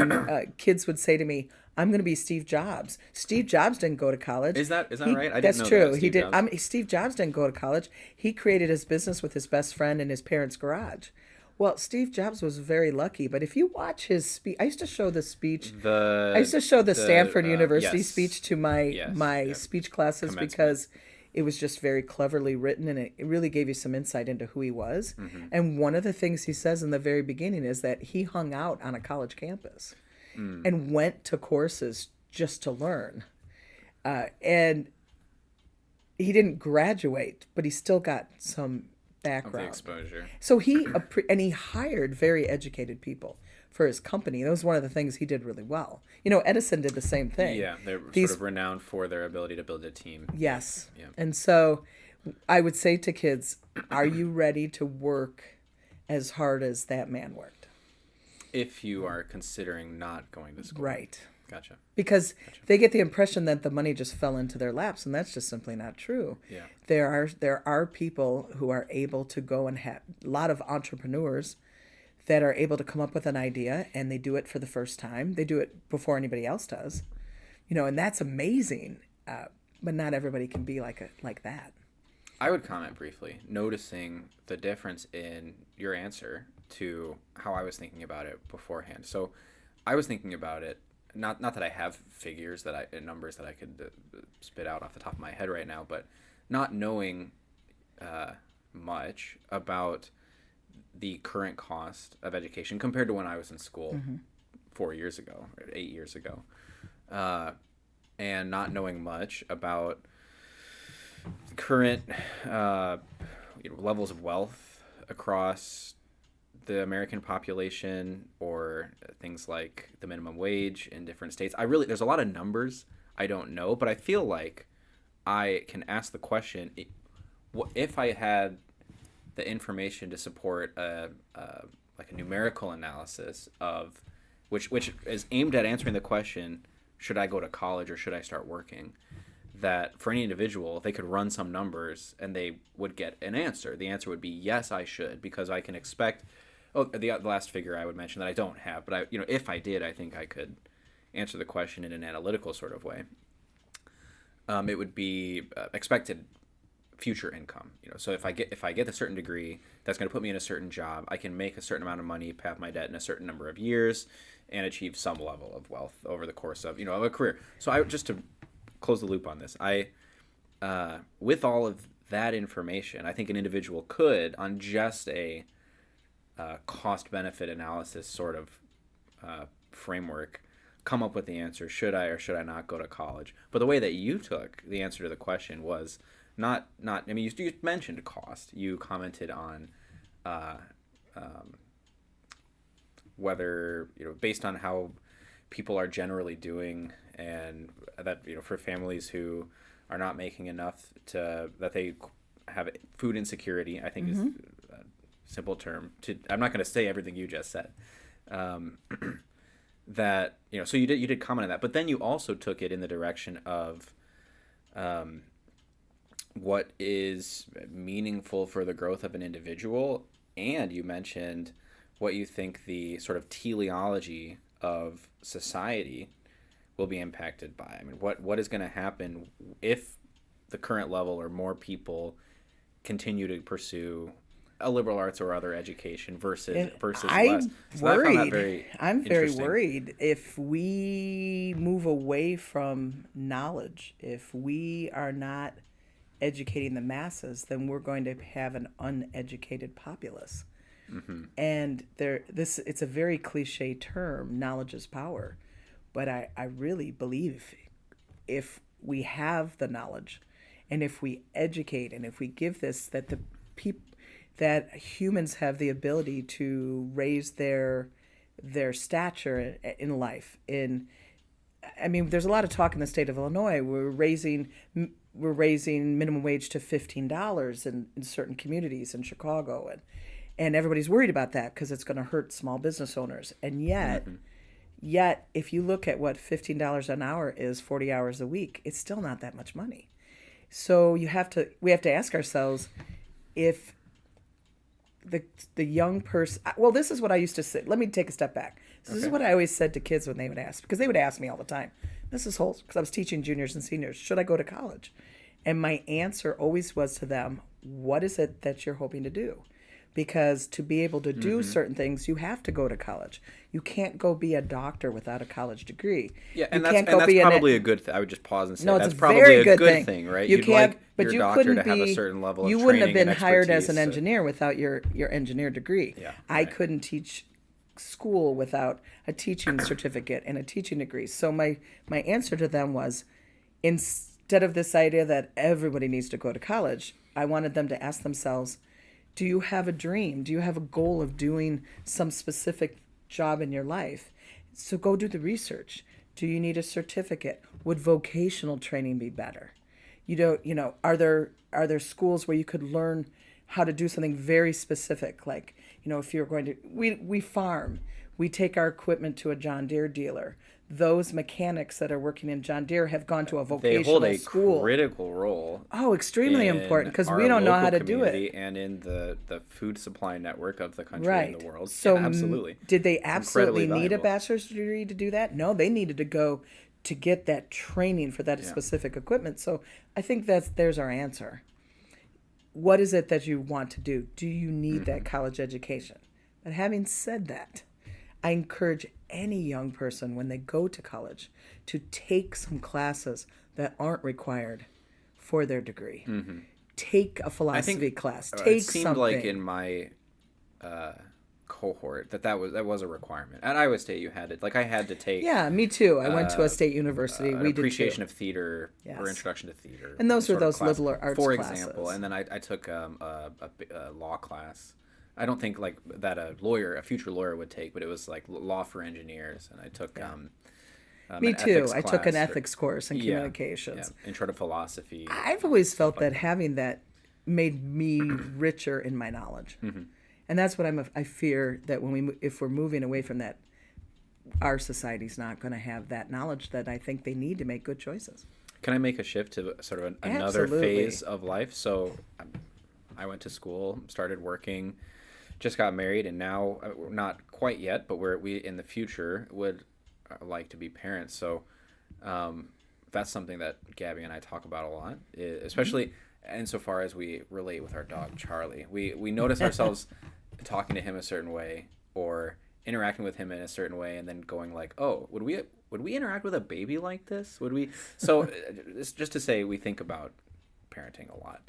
B: kids would say to me, "I'm going to be Steve Jobs." Steve Jobs didn't go to college.
A: Is that right? I didn't
B: That's
A: know
B: true.
A: that
B: He
A: Steve
B: did.
A: Jobs.
B: Steve Jobs didn't go to college. He created his business with his best friend in his parents' garage. Well, Steve Jobs was very lucky. But if you watch his speech, I used to show the speech. I used
A: The
B: to show the
A: the
B: Stanford University
A: yes,
B: speech to my
A: yes,
B: my
A: yeah.
B: speech classes
A: Commencement.
B: because it was just very cleverly written and it really gave you some insight into who he was.
A: Mm-hmm.
B: And one of the things he says in the very beginning is that he hung out on a college campus
A: Mm.
B: and went to courses just to learn. And he didn't graduate, but he still got some
A: Of the
B: background.
A: exposure.
B: So he hired very educated people for his company. That was one of the things he did really well. Edison did the same thing.
A: Yeah, they're
B: These
A: sort of renowned for their ability to build a team.
B: Yes.
A: Yeah.
B: And so I would say to kids, are you ready to work as hard as that man worked?
A: If you are considering not going to school.
B: Right.
A: Gotcha.
B: Because they get the impression that the money just fell into their laps, and that's just simply not true.
A: Yeah.
B: There are people who are able to go and have a lot of entrepreneurs that are able to come up with an idea and they do it for the first time. They do it before anybody else does, and that's amazing. But not everybody can be like that.
A: I would comment briefly, noticing the difference in your answer to how I was thinking about it beforehand. So I was thinking about it, not that I have figures numbers that I could spit out off the top of my head right now, but not knowing much about the current cost of education compared to when I was in school 4 years ago or 8 years ago, and not knowing much about current levels of wealth across the American population, or things like the minimum wage in different states. There's a lot of numbers I don't know, but I feel like I can ask the question, if I had the information to support like a numerical analysis of which is aimed at answering the question, should I go to college or should I start working? That for any individual, they could run some numbers and they would get an answer. The answer would be yes, I should, because I can expect. Oh, the last figure I would mention that I don't have, but if I did, I think I could answer the question in an analytical sort of way. It would be expected future income. So if I get a certain degree, that's going to put me in a certain job. I can make a certain amount of money, pay off my debt in a certain number of years, and achieve some level of wealth over the course of a career. So just to close the loop on this, I with all of that information. I think an individual could, on just a cost benefit analysis sort of framework, come up with the answer: should I or should I not go to college? But the way that you took the answer to the question was not. I mean, you mentioned cost. You commented on uh, whether, based on how people are generally doing, and that, for families who are not making enough to that they have food insecurity, I think is a simple term to. I'm not going to say everything you just said. Um, that, so you did comment on that, but then you also took it in the direction of what is meaningful for the growth of an individual, and you mentioned what you think the sort of teleology of society will be impacted by. I mean, what is going to happen if the current level or more people continue to pursue a liberal arts or other education versus less. So I found that very
B: I'm very
A: interesting.
B: worried if we move away from knowledge, if we are not educating the masses, then we're going to have an uneducated populace. And it's a very cliche term, knowledge is power. But I really believe if we have the knowledge and if we educate and if we give this, that the people, that humans have the ability to raise their stature in life. I mean, there's a lot of talk in the state of Illinois. We're raising minimum wage to $15 in certain communities in Chicago, and everybody's worried about that because it's going to hurt small business owners. And yet, if you look at what $15 an hour is, 40 hours a week, it's still not that much money. So we have to ask ourselves if the young person. Well, this is what I used to say. Let me take a step back. This is what I always said to kids when they would ask, because they would ask me all the time. This is Hoelzer, because I was teaching juniors and seniors. Should I go to college? And my answer always was to them, what is it that you're hoping to do? Because to be able to do certain things, you have to go to college. You can't go be a doctor without a college degree.
A: Yeah, and
B: you
A: that's probably a good thing. I would just pause and say
B: no,
A: that's
B: it's a
A: probably
B: very
A: a
B: good
A: good
B: thing.
A: thing, right?
B: You
A: You'd
B: can't,
A: like
B: but
A: your
B: you
A: doctor
B: couldn't
A: to have
B: be.
A: a certain level of
B: You
A: training
B: wouldn't have been
A: and
B: hired as an
A: expertise.
B: engineer without your engineer degree.
A: Yeah,
B: I
A: right.
B: couldn't teach school without a teaching certificate and a teaching degree. So my answer to them was, instead of this idea that everybody needs to go to college, I wanted them to ask themselves, do you have a dream? Do you have a goal of doing some specific job in your life? So go do the research. Do you need a certificate? Would vocational training be better? Are there schools where you could learn how to do something very specific? Like, if you're going to, we farm, we take our equipment to a John Deere dealer. Those mechanics that are working in John Deere have gone to a
A: They hold
B: vocational
A: a
B: school.
A: critical role
B: Oh, extremely
A: in
B: important, because
A: our
B: we don't know
A: local
B: how to do
A: community
B: it.
A: and in the food supply network of the country
B: Right.
A: and the world.
B: So
A: Yeah, absolutely.
B: did they
A: It's incredibly
B: absolutely need a
A: valuable.
B: bachelor's degree to do that? No, they needed to go to get that training for that
A: Yeah.
B: specific equipment. So I think there's our answer. What is it that you want to do? Do you need that college education? But having said that, I encourage any young person when they go to college to take some classes that aren't required for their degree. Take a
A: I
B: philosophy
A: think
B: class.
A: it
B: Take
A: seemed
B: something.
A: like in my cohort that was a requirement. At Iowa State, you had it. Like, I had to take
B: Yeah, me too. I went to a state university.
A: an
B: We did
A: appreciation
B: too.
A: of theater
B: Yes.
A: or introduction to theater,
B: And those were
A: sort of
B: those
A: class,
B: liberal arts
A: for
B: classes.
A: example. And then I took a law class. I don't think like that a future lawyer would take, but it was like law for engineers. And I took
B: Me
A: an
B: too.
A: ethics
B: I took an
A: class
B: ethics course in communications.
A: intro to philosophy.
B: I've always felt that having that made me richer in my knowledge. And that's what I fear that if we're moving away from that, our society's not going to have that knowledge that I think they need to make good choices.
A: Can I make a shift to sort of another
B: Absolutely.
A: phase of life? So I went to school, started working, just got married, and now not quite yet, but we in the future would like to be parents. So that's something that Gabby and I talk about a lot, especially insofar as we relate with our dog Charlie. We notice ourselves talking to him a certain way or interacting with him in a certain way, and then going like, oh, would we interact with a baby like this? Would we? So it's just to say we think about parenting a lot.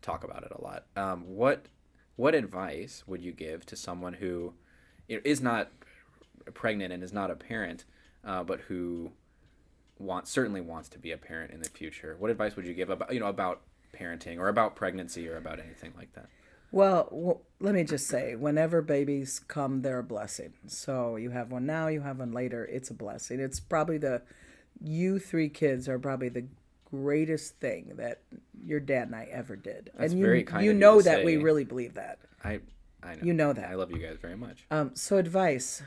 A: talk about it a lot. What advice would you give to someone who is not pregnant and is not a parent, but who certainly wants to be a parent in the future? What advice would you give about about parenting or about pregnancy or about anything like that?
B: Well, let me just say, whenever babies come, they're a blessing. So you have one now, you have one later. It's a blessing. It's probably you three kids are probably the greatest thing that your dad and I ever did.
A: That's
B: And
A: very kind
B: you
A: of you
B: know
A: to
B: that we
A: say.
B: really believe that.
A: I I know.
B: You know that.
A: I love you guys very much.
B: So advice: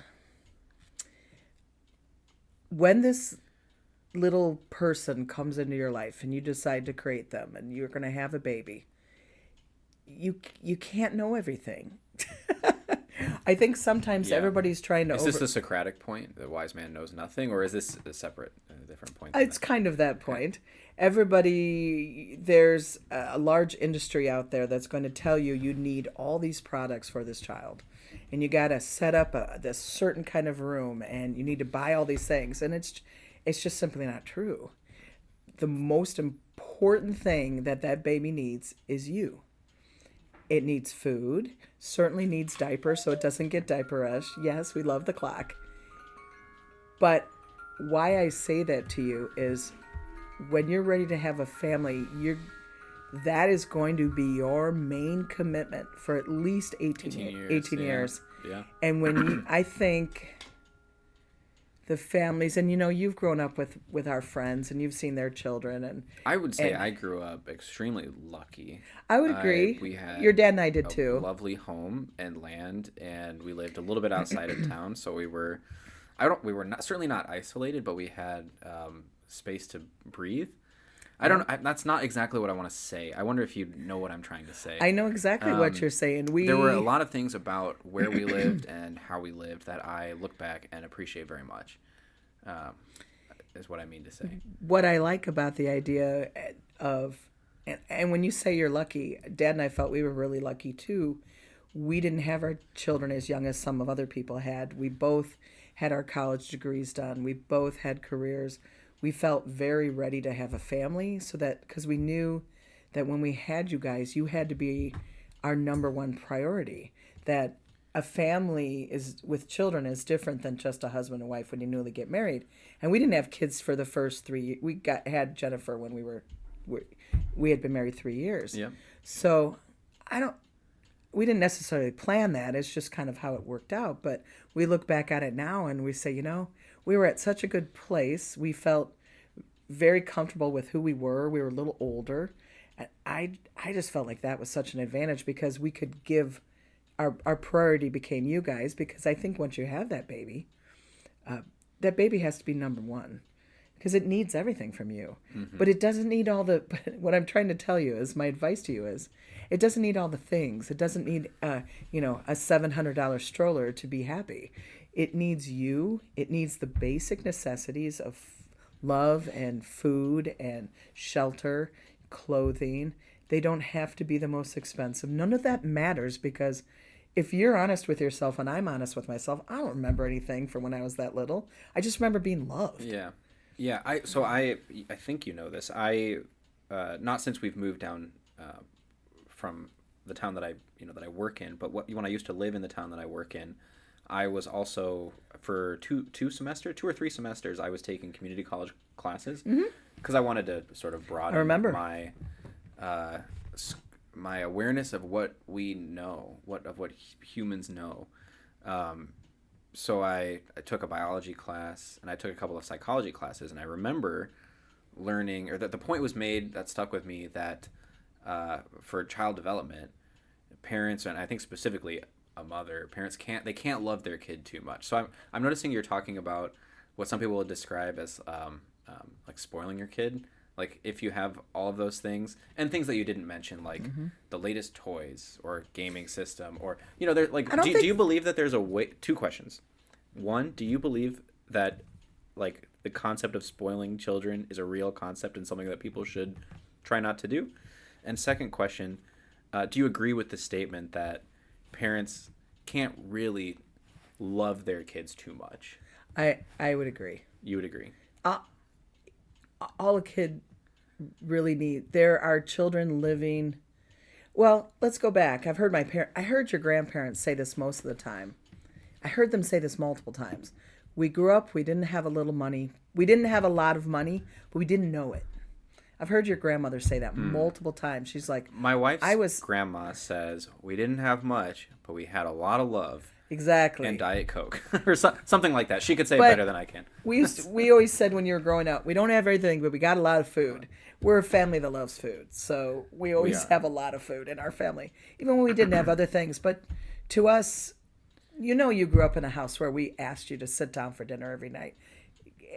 B: when this little person comes into your life and you decide to create them and you're going to have a baby, you can't know everything. I think sometimes
A: Yeah.
B: everybody's trying to
A: Is this the Socratic point? The wise man knows nothing, or is this a separate, different point? Than
B: It's kind of that point. There's a large industry out there that's going to tell you you need all these products for this child. And you got to set up this certain kind of room and you need to buy all these things. And it's just simply not true. The most important thing that baby needs is you. It needs food, certainly needs diapers so it doesn't get diaper rash. Yes, we love the clock. But why I say that to you is when you're ready to have a family, that is going to be your main commitment for at least 18 years. 18
A: yeah.
B: years.
A: Yeah.
B: And I think the families, and you've grown up with our friends and you've seen their children, and
A: I would say I grew up extremely lucky.
B: I would agree.
A: We had
B: your dad and I did
A: a
B: too.
A: lovely home and land, and we lived a little bit outside of town, so we were certainly not isolated, but we had space to breathe. That's not exactly what I want to say. I wonder if you know what I'm trying to say.
B: I know exactly what you're saying.
A: There were a lot of things about where we lived and how we lived that I look back and appreciate very much. Is what I mean to say.
B: What I like about the idea of, and when you say you're lucky, Dad and I felt we were really lucky too. We didn't have our children as young as some of other people had. We both had our college degrees done. We both had careers. We felt very ready to have a family, because we knew that when we had you guys, you had to be our number one priority. That a family with children is different than just a husband and wife when you newly get married. And we didn't have kids for the first 3 years. We had Jennifer when we had been married 3 years.
A: Yeah.
B: So we didn't necessarily plan that. It's just kind of how it worked out. But we look back at it now and we say, we were at such a good place. We felt very comfortable with who we were. We were a little older. And I just felt like that was such an advantage because we could give our priority became you guys, because I think once you have that baby has to be number one because it needs everything from you. Mm-hmm. But it doesn't need what I'm trying to tell you is my advice to you is it doesn't need all the things. It doesn't need, a $700 stroller to be happy. It needs you. It needs the basic necessities of love and food and shelter, clothing. They don't have to be the most expensive. None of that matters because if you're honest with yourself and I'm honest with myself, I don't remember anything from when I was that little. I just remember being loved.
A: Yeah. Yeah. I think you know this. Not since we've moved down from the town that I work in, but when I used to live in the town that I work in, I was also for two or three semesters I was taking community college classes because I wanted to sort of broaden my awareness of what we know, what humans know. So I took a biology class and I took a couple of psychology classes, and I remember learning, or that the point was made that stuck with me, that for child development, parents, and I think specifically a mother, parents can't love their kid too much. So I'm noticing you're talking about what some people would describe as like spoiling your kid. Like if you have all of those things and things that you didn't mention, like the latest toys or gaming system, or they're like, do you believe that there's a way? Two questions. One, do you believe that like the concept of spoiling children is a real concept and something that people should try not to do? And second question, do you agree with the statement that parents can't really love their kids too much?
B: I would agree.
A: You would agree?
B: All a kid really need. There are children living. Well, let's go back. I heard your grandparents say this most of the time. I heard them say this multiple times. We grew up, we didn't have a little money. We didn't have a lot of money, but we didn't know it. I've heard your grandmother say that multiple times. She's like,
A: My wife's
B: I was
A: grandma says we didn't have much, but we had a lot of love
B: exactly.
A: and Diet Coke or something like that. She could say it
B: But
A: better than I can.
B: we always said when you were growing up, we don't have everything, but we got a lot of food. We're a family that loves food, so we always
A: are.
B: have a lot of food in our family, even when we didn't have other things. But to us, you grew up in a house where we asked you to sit down for dinner every night,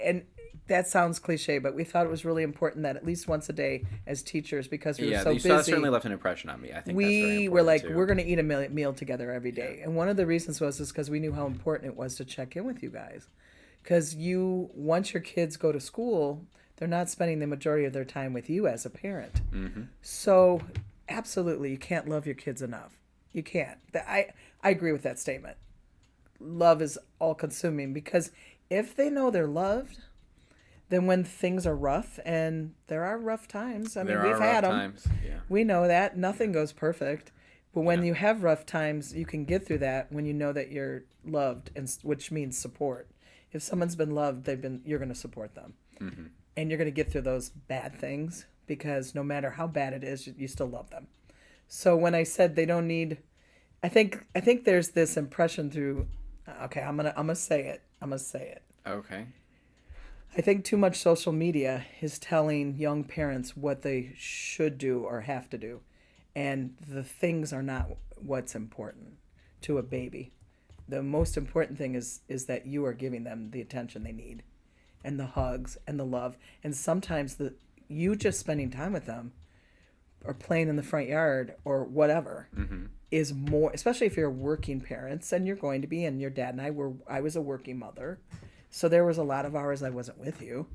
B: and that sounds cliche, but we thought it was really important that at least once a day, as teachers, because we were
A: Yeah,
B: so
A: you
B: busy,
A: certainly left an impression on me. I think that's very
B: we
A: important
B: were like,
A: too.
B: we're going to eat a meal together every day. And one of the reasons was because we knew how important it was to check in with you guys. Because once your kids go to school, they're not spending the majority of their time with you as a parent.
A: Mm-hmm.
B: So, absolutely, you can't love your kids enough. You can't. I agree with that statement. Love is all consuming because if they know they're loved, then when things are rough, and there are rough times, I mean,
A: There
B: we've
A: are
B: had
A: rough
B: them.
A: times. Yeah.
B: We know that nothing goes perfect, but when
A: Yeah.
B: you have rough times, you can get through that when you know that you're loved, and which means support. If someone's been loved, you're going to support them,
A: Mm-hmm.
B: and you're going to get through those bad things because no matter how bad it is, you still love them. So when I said they don't need, I think there's this impression through. Okay, I'm gonna say it. I'm gonna say it.
A: Okay.
B: I think too much social media is telling young parents what they should do or have to do. And the things are not what's important to a baby. The most important thing is that you are giving them the attention they need and the hugs and the love. And sometimes you just spending time with them or playing in the front yard or whatever
A: Mm-hmm.
B: is more, especially if you're working parents, and you're going to be, and your dad and I was a working mother. So there was a lot of hours I wasn't with you,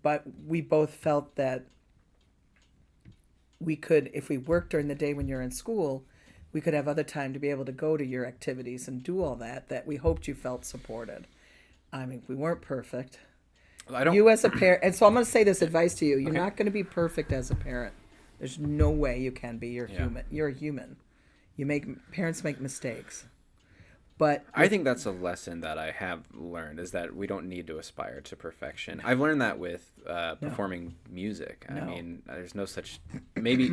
B: but we both felt that we could, if we worked during the day when you're in school, we could have other time to be able to go to your activities and do all that we hoped you felt supported. I mean, we weren't perfect.
A: I don't.
B: You as a parent, and so I'm going to say this advice to you. You're
A: Okay.
B: not going to be perfect as a parent. There's no way you can be. You're
A: Yeah.
B: human. You're a human. Parents make mistakes. But
A: I think that's a lesson that I have learned is that we don't need to aspire to perfection. I've learned that with performing music. I
B: No.
A: mean, there's no such maybe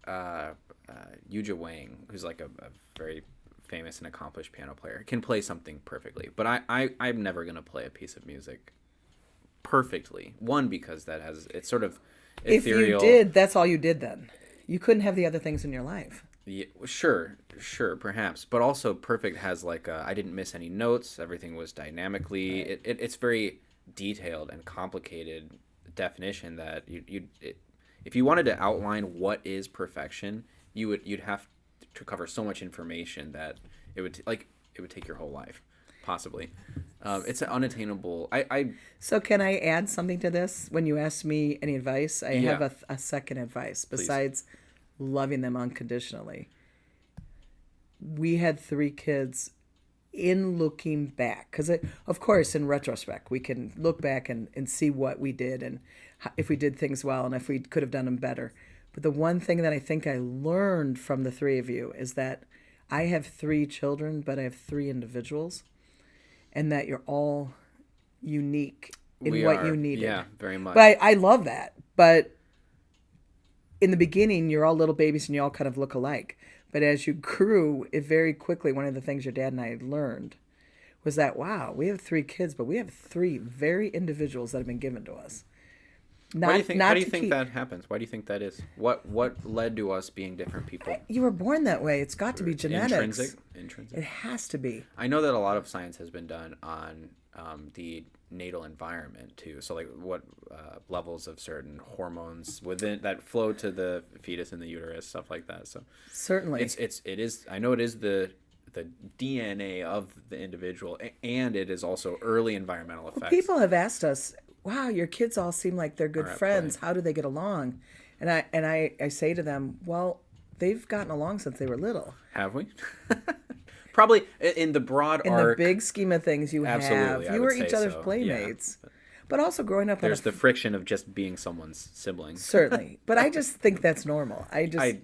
A: Yuja Wang, who's like a very famous and accomplished piano player, can play something perfectly. But I'm never gonna play a piece of music perfectly. One, because it's sort of
B: if you
A: ethereal.
B: did, that's all you did then. You couldn't have the other things in your life.
A: Yeah, sure, perhaps, but also perfect has like I didn't miss any notes. Everything was dynamically. It's very detailed and complicated definition that if you wanted to outline what is perfection, you'd have to cover so much information that it would take your whole life, possibly. It's an unattainable.
B: So can I add something to this? When you ask me any advice, I
A: Yeah.
B: have a second advice besides loving them unconditionally. We had 3 kids. In looking back, because of course in retrospect we can look back and see what we did and if we did things well and if we could have done them better. But the one thing that I think I learned from the 3 of you is that I have 3 children, but I have 3 individuals, and that you're all unique in what you needed.
A: Yeah, very much.
B: But I love that. But in the beginning, you're all little babies and you all kind of look alike. But as you grew, it very quickly, one of the things your dad and I had learned was that, wow, we have 3 kids, but we have 3 very individuals that have been given to us.
A: How do you think that happens? Why do you think that is? What led to us being different people?
B: You were born that way. It's got to be genetics.
A: Intrinsic.
B: It has to be.
A: I know that a lot of science has been done on the natal environment too. So like what levels of certain hormones within that flow to the fetus in the uterus, stuff like that. So
B: Certainly.
A: it is. I know it is the DNA of the individual, and it is also early environmental effects.
B: People have asked us, wow, your kids all seem like they're good
A: Are at
B: friends.
A: play.
B: How do they get along? And I say to them, well, they've gotten along since they were little.
A: Have we? Probably in the broad
B: In
A: arc.
B: the big scheme of things, you
A: Absolutely,
B: have.
A: I
B: You
A: would
B: were
A: say
B: each other's
A: so.
B: playmates.
A: Yeah.
B: But also growing up on a
A: There's the friction of just being someone's sibling.
B: certainly. But I just think that's normal.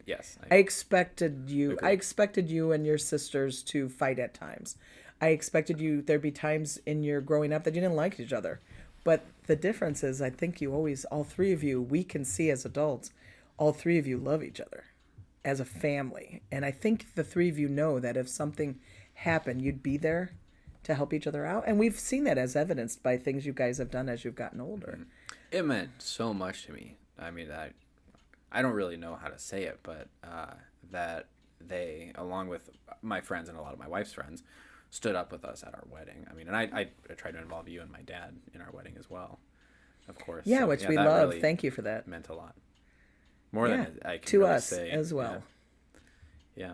A: Yes.
B: I expected you.
A: Agree.
B: I expected you and your sisters to fight at times. I expected you. There'd be times in your growing up that you didn't like each other. But the difference is, I think you always, all three of you, we can see as adults, all three of you love each other as a family. And I think the three of you know that if something happened, you'd be there to help each other out. And we've seen that as evidenced by things you guys have done as you've gotten older.
A: It meant so much to me. I mean, I don't really know how to say it, but that they, along with my friends and a lot of my wife's friends, stood up with us at our wedding. I mean, and I tried to involve you and my dad in our wedding as well, of course.
B: Yeah,
A: So,
B: which we
A: that
B: love.
A: really
B: Thank you for that.
A: meant a lot. More
B: Yeah,
A: than I can
B: to
A: really
B: us
A: say.
B: as well.
A: Yeah.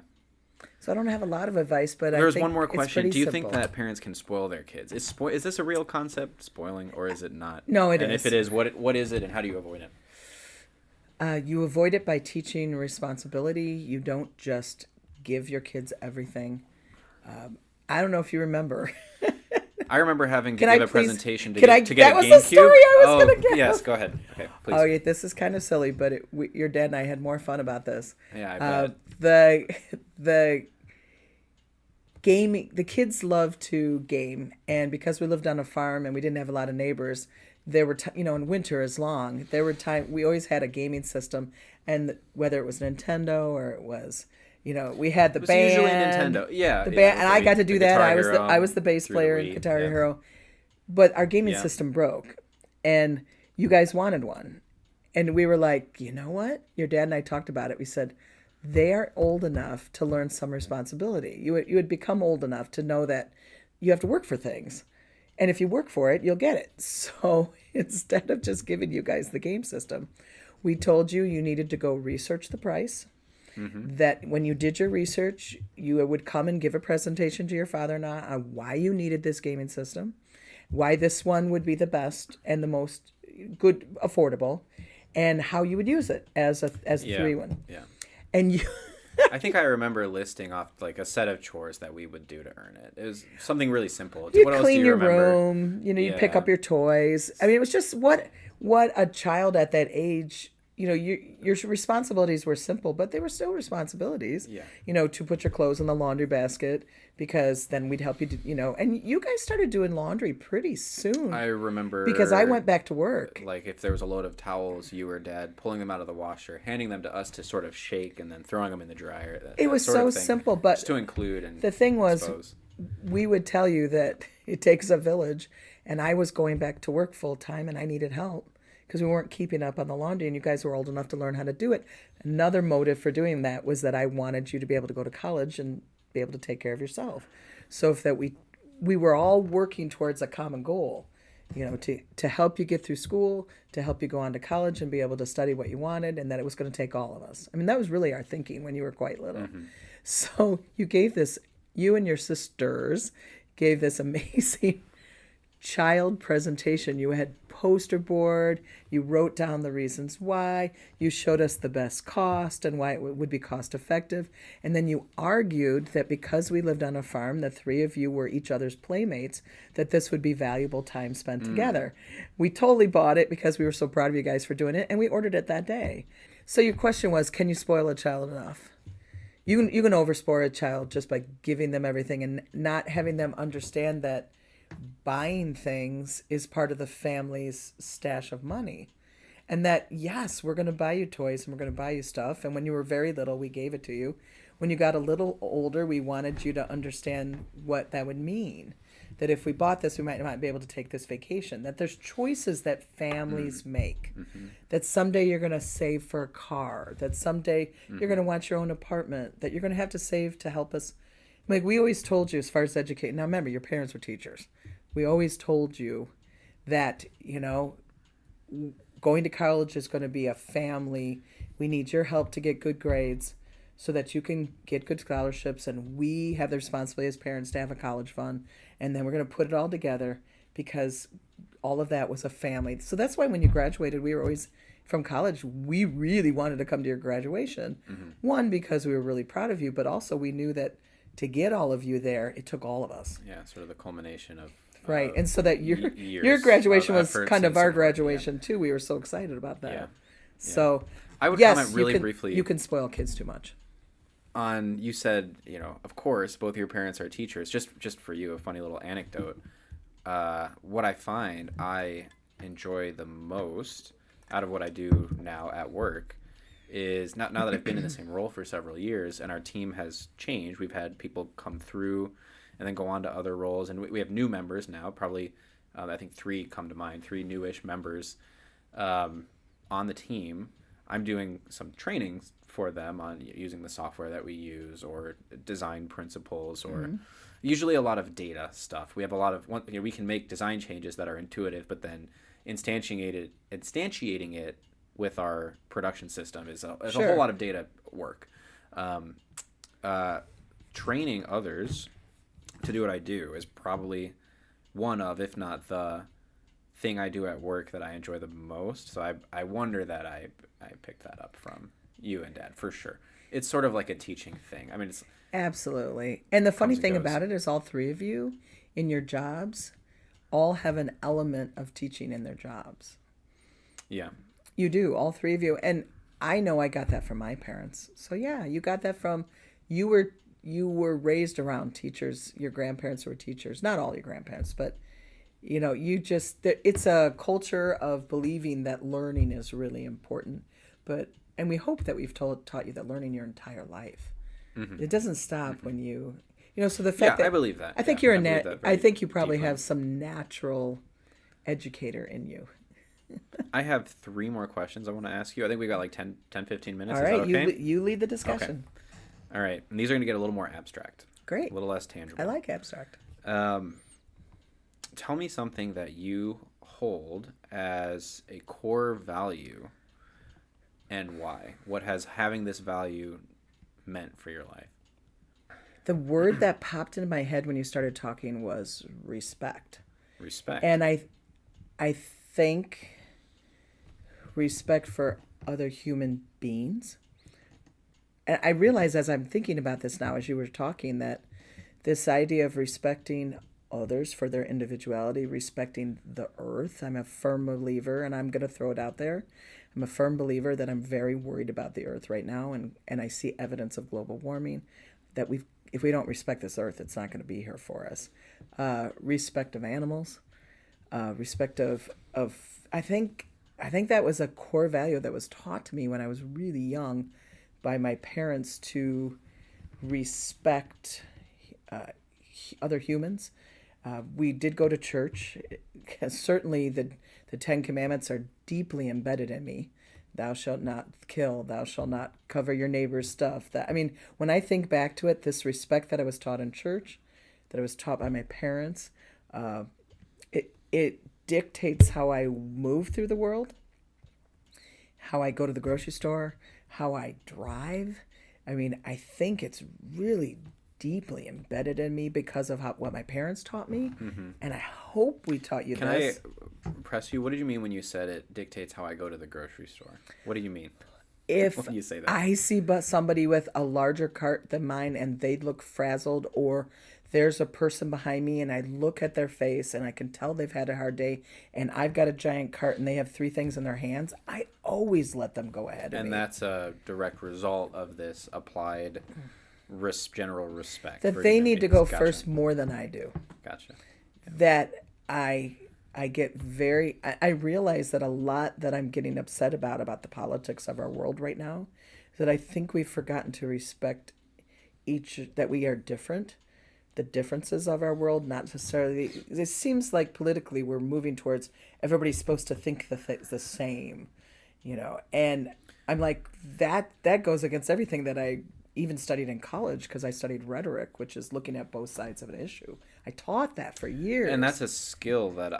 B: So I don't have a lot of advice, but
A: There's
B: I think
A: one more
B: it's
A: question.
B: pretty
A: Do you
B: simple.
A: think that parents can spoil their kids? Is this a real concept, spoiling, or is it not?
B: No, it
A: and
B: is.
A: if it is, what is it, and how do you avoid it?
B: You avoid it by teaching responsibility. You don't just give your kids everything. I don't know if you remember.
A: I remember having to
B: Can
A: give
B: I
A: a
B: please-
A: presentation to
B: can
A: get,
B: I-
A: to get
B: that
A: a
B: was
A: GameCube.
B: the story I was gonna give.
A: Yes, go ahead. Okay, please.
B: Oh, yeah, this is kind of silly, but your dad and I had more fun about this.
A: Yeah, I bet.
B: The gaming, the kids love to game, and because we lived on a farm and we didn't have a lot of neighbors, there were and winter is long. There were we always had a gaming system, and whether it was Nintendo or it was. We had the
A: It was
B: band.
A: usually Nintendo. Yeah,
B: the
A: yeah,
B: band, and I got to
A: the
B: do that.
A: Guitar
B: I was
A: Hero
B: I was the bass
A: through the
B: player in
A: Wii,
B: Guitar
A: yeah.
B: Hero, but our gaming
A: Yeah.
B: system broke, and you guys wanted one, and we were like, you know what? Your dad and I talked about it. We said they are old enough to learn some responsibility. You would become old enough to know that you have to work for things, and if you work for it, you'll get it. So instead of just giving you guys the game system, we told you needed to go research the price. That when you did your research, you would come and give a presentation to your father-in-law on why you needed this gaming system, why this one would be the best and the most good, affordable, and how you would use it as a
A: Yeah,
B: 3-1.
A: yeah.
B: And you,
A: I think I remember listing off like a set of chores that we would do to earn it. It was something really simple.
B: you'd
A: What else do
B: clean
A: you
B: your
A: remember?
B: room, you'd pick
A: Yeah.
B: up your toys. I mean, it was just what a child at that age. Your responsibilities were simple, but they were still responsibilities.
A: Yeah.
B: To put your clothes in the laundry basket because then we'd help you. And you guys started doing laundry pretty soon.
A: I remember
B: because I went back to work.
A: Like if there was a load of towels, you or Dad pulling them out of the washer, handing them to us to sort of shake, and then throwing them in the dryer.
B: It was
A: sort
B: so
A: of thing,
B: simple, but
A: just to include and
B: the thing was,
A: expose.
B: we would tell you that it takes a village, and I was going back to work full time, and I needed help because we weren't keeping up on the laundry, and you guys were old enough to learn how to do it. Another motive for doing that was that I wanted you to be able to go to college and be able to take care of yourself. So if that we were all working towards a common goal, to help you get through school, to help you go on to college and be able to study what you wanted, and that it was going to take all of us. I mean, that was really our thinking when you were quite little. So you and your sisters gave this amazing child presentation. You had poster board, you wrote down the reasons why, you showed us the best cost and why it would be cost effective, and then you argued that because we lived on a farm, the three of you were each other's playmates, that this would be valuable time spent together. We totally bought it because we were so proud of you guys for doing it, and we ordered it that day. So your question was, can you spoil a child enough? You can overspoil a child just by giving them everything and not having them understand that buying things is part of the family's stash of money, and that yes, we're going to buy you toys and we're going to buy you stuff, and when you were very little we gave it to you. When you got a little older, we wanted you to understand what that would mean, that if we bought this we might not be able to take this vacation, that there's choices that families make, that someday you're going to save for a car, that someday you're going to want your own apartment, that you're going to have to save to help us. Like we always told you, as far as educating, now remember, your parents were teachers. We always told you that, going to college is going to be a family. We need your help to get good grades so that you can get good scholarships. And we have the responsibility as parents to have a college fund. And then we're going to put it all together because all of that was a family. So that's why when you graduated, we were always, from college, we really wanted to come to your graduation. One, because we were really proud of you, but also we knew that to get all of you there, it took all of us.
A: Yeah, sort of the culmination of
B: Right. And so that your
A: years of
B: graduation was
A: efforts
B: kind
A: and
B: of our
A: support. Yeah,
B: graduation too. We were so excited about
A: yeah,
B: that.
A: yeah.
B: So,
A: I would comment
B: yes,
A: really
B: you
A: briefly
B: can spoil kids too much.
A: on, you said, of course both your parents are teachers. Just for you, a funny little anecdote. What I find I enjoy the most out of what I do now at work is, not now that I've been in the same role for several years and our team has changed. We've had people come through and then go on to other roles, and we have new members now. Probably, I think three come to mind, three newish members on the team. I'm doing some trainings for them on using the software that we use, or design principles, or usually a lot of data stuff. We have a lot of we can make design changes that are intuitive, but then instantiating it with our production system is a whole
B: Sure.
A: lot of data work. Um, Training others to do what I do is probably one of, if not the thing I do at work that I enjoy the most. So I wonder that I picked that up from you and Dad, for sure. It's sort of like a teaching thing. I mean, it's
B: Absolutely. And the funny
A: comes and
B: thing
A: goes.
B: about it is all three of you in your jobs all have an element of teaching in their jobs.
A: Yeah.
B: You do, all three of you. And I know I got that from my parents. So yeah, you got that from you were raised around teachers. Your grandparents were teachers. Not all your grandparents, but it's a culture of believing that learning is really important. And we hope that we've taught you that learning your entire life. It doesn't stop when so the
A: Yeah,
B: fact that
A: I believe that.
B: I think
A: Yeah,
B: you're
A: I believe that
B: I
A: very
B: think you probably
A: deeply.
B: have some natural educator in you.
A: I have three more questions I want to ask you. I think we got like 15 minutes.
B: All
A: Is that
B: right,
A: okay?
B: you lead the
A: Okay.
B: discussion.
A: All right. And these are going to get a little more abstract,
B: Great.
A: a little less
B: I
A: tangible.
B: like abstract.
A: Tell me something that you hold as a core value and why. What has having this value meant for your life?
B: The word that popped into my head when you started talking was respect.
A: Respect.
B: And I think respect for other human beings. And I realize as I'm thinking about this now, as you were talking, that this idea of respecting others for their individuality, respecting the earth, I'm a firm believer, and I'm going to throw it out there. I'm a firm believer that I'm very worried about the earth right now, and I see evidence of global warming, that if we don't respect this earth, it's not going to be here for us. Respect of animals, respect of I think that was a core value that was taught to me when I was really young by my parents, to respect other humans. We did go to church. Certainly, the Ten Commandments are deeply embedded in me. Thou shalt not kill. Thou shalt not cover your neighbor's stuff. When I think back to it, this respect that I was taught in church, that I was taught by my parents, it dictates how I move through the world, how I go to the grocery store, how I drive. I mean, I think it's really deeply embedded in me because of what my parents taught me. And I hope we taught you
A: Can
B: this.
A: I press you? What did you mean when you said it dictates how I go to the grocery store? What do you mean
B: If
A: when you say that?
B: I see somebody with a larger cart than mine and they look frazzled, or there's a person behind me and I look at their face and I can tell they've had a hard day, and I've got a giant cart and they have three things in their hands, I always let them go ahead of
A: And
B: me.
A: that's a direct result of this applied general respect
B: That
A: for
B: they
A: human
B: need to
A: beings.
B: go
A: Gotcha.
B: first more than I do.
A: Gotcha.
B: That I get I realize that a lot that I'm getting upset about the politics of our world right now, is that I think we've forgotten to respect that we are different, the differences of our world, not necessarily. It seems like politically we're moving towards everybody's supposed to think the same, and I'm like, that goes against everything that I even studied in college, because I studied rhetoric, which is looking at both sides of an issue. I taught that for years.
A: And that's a skill that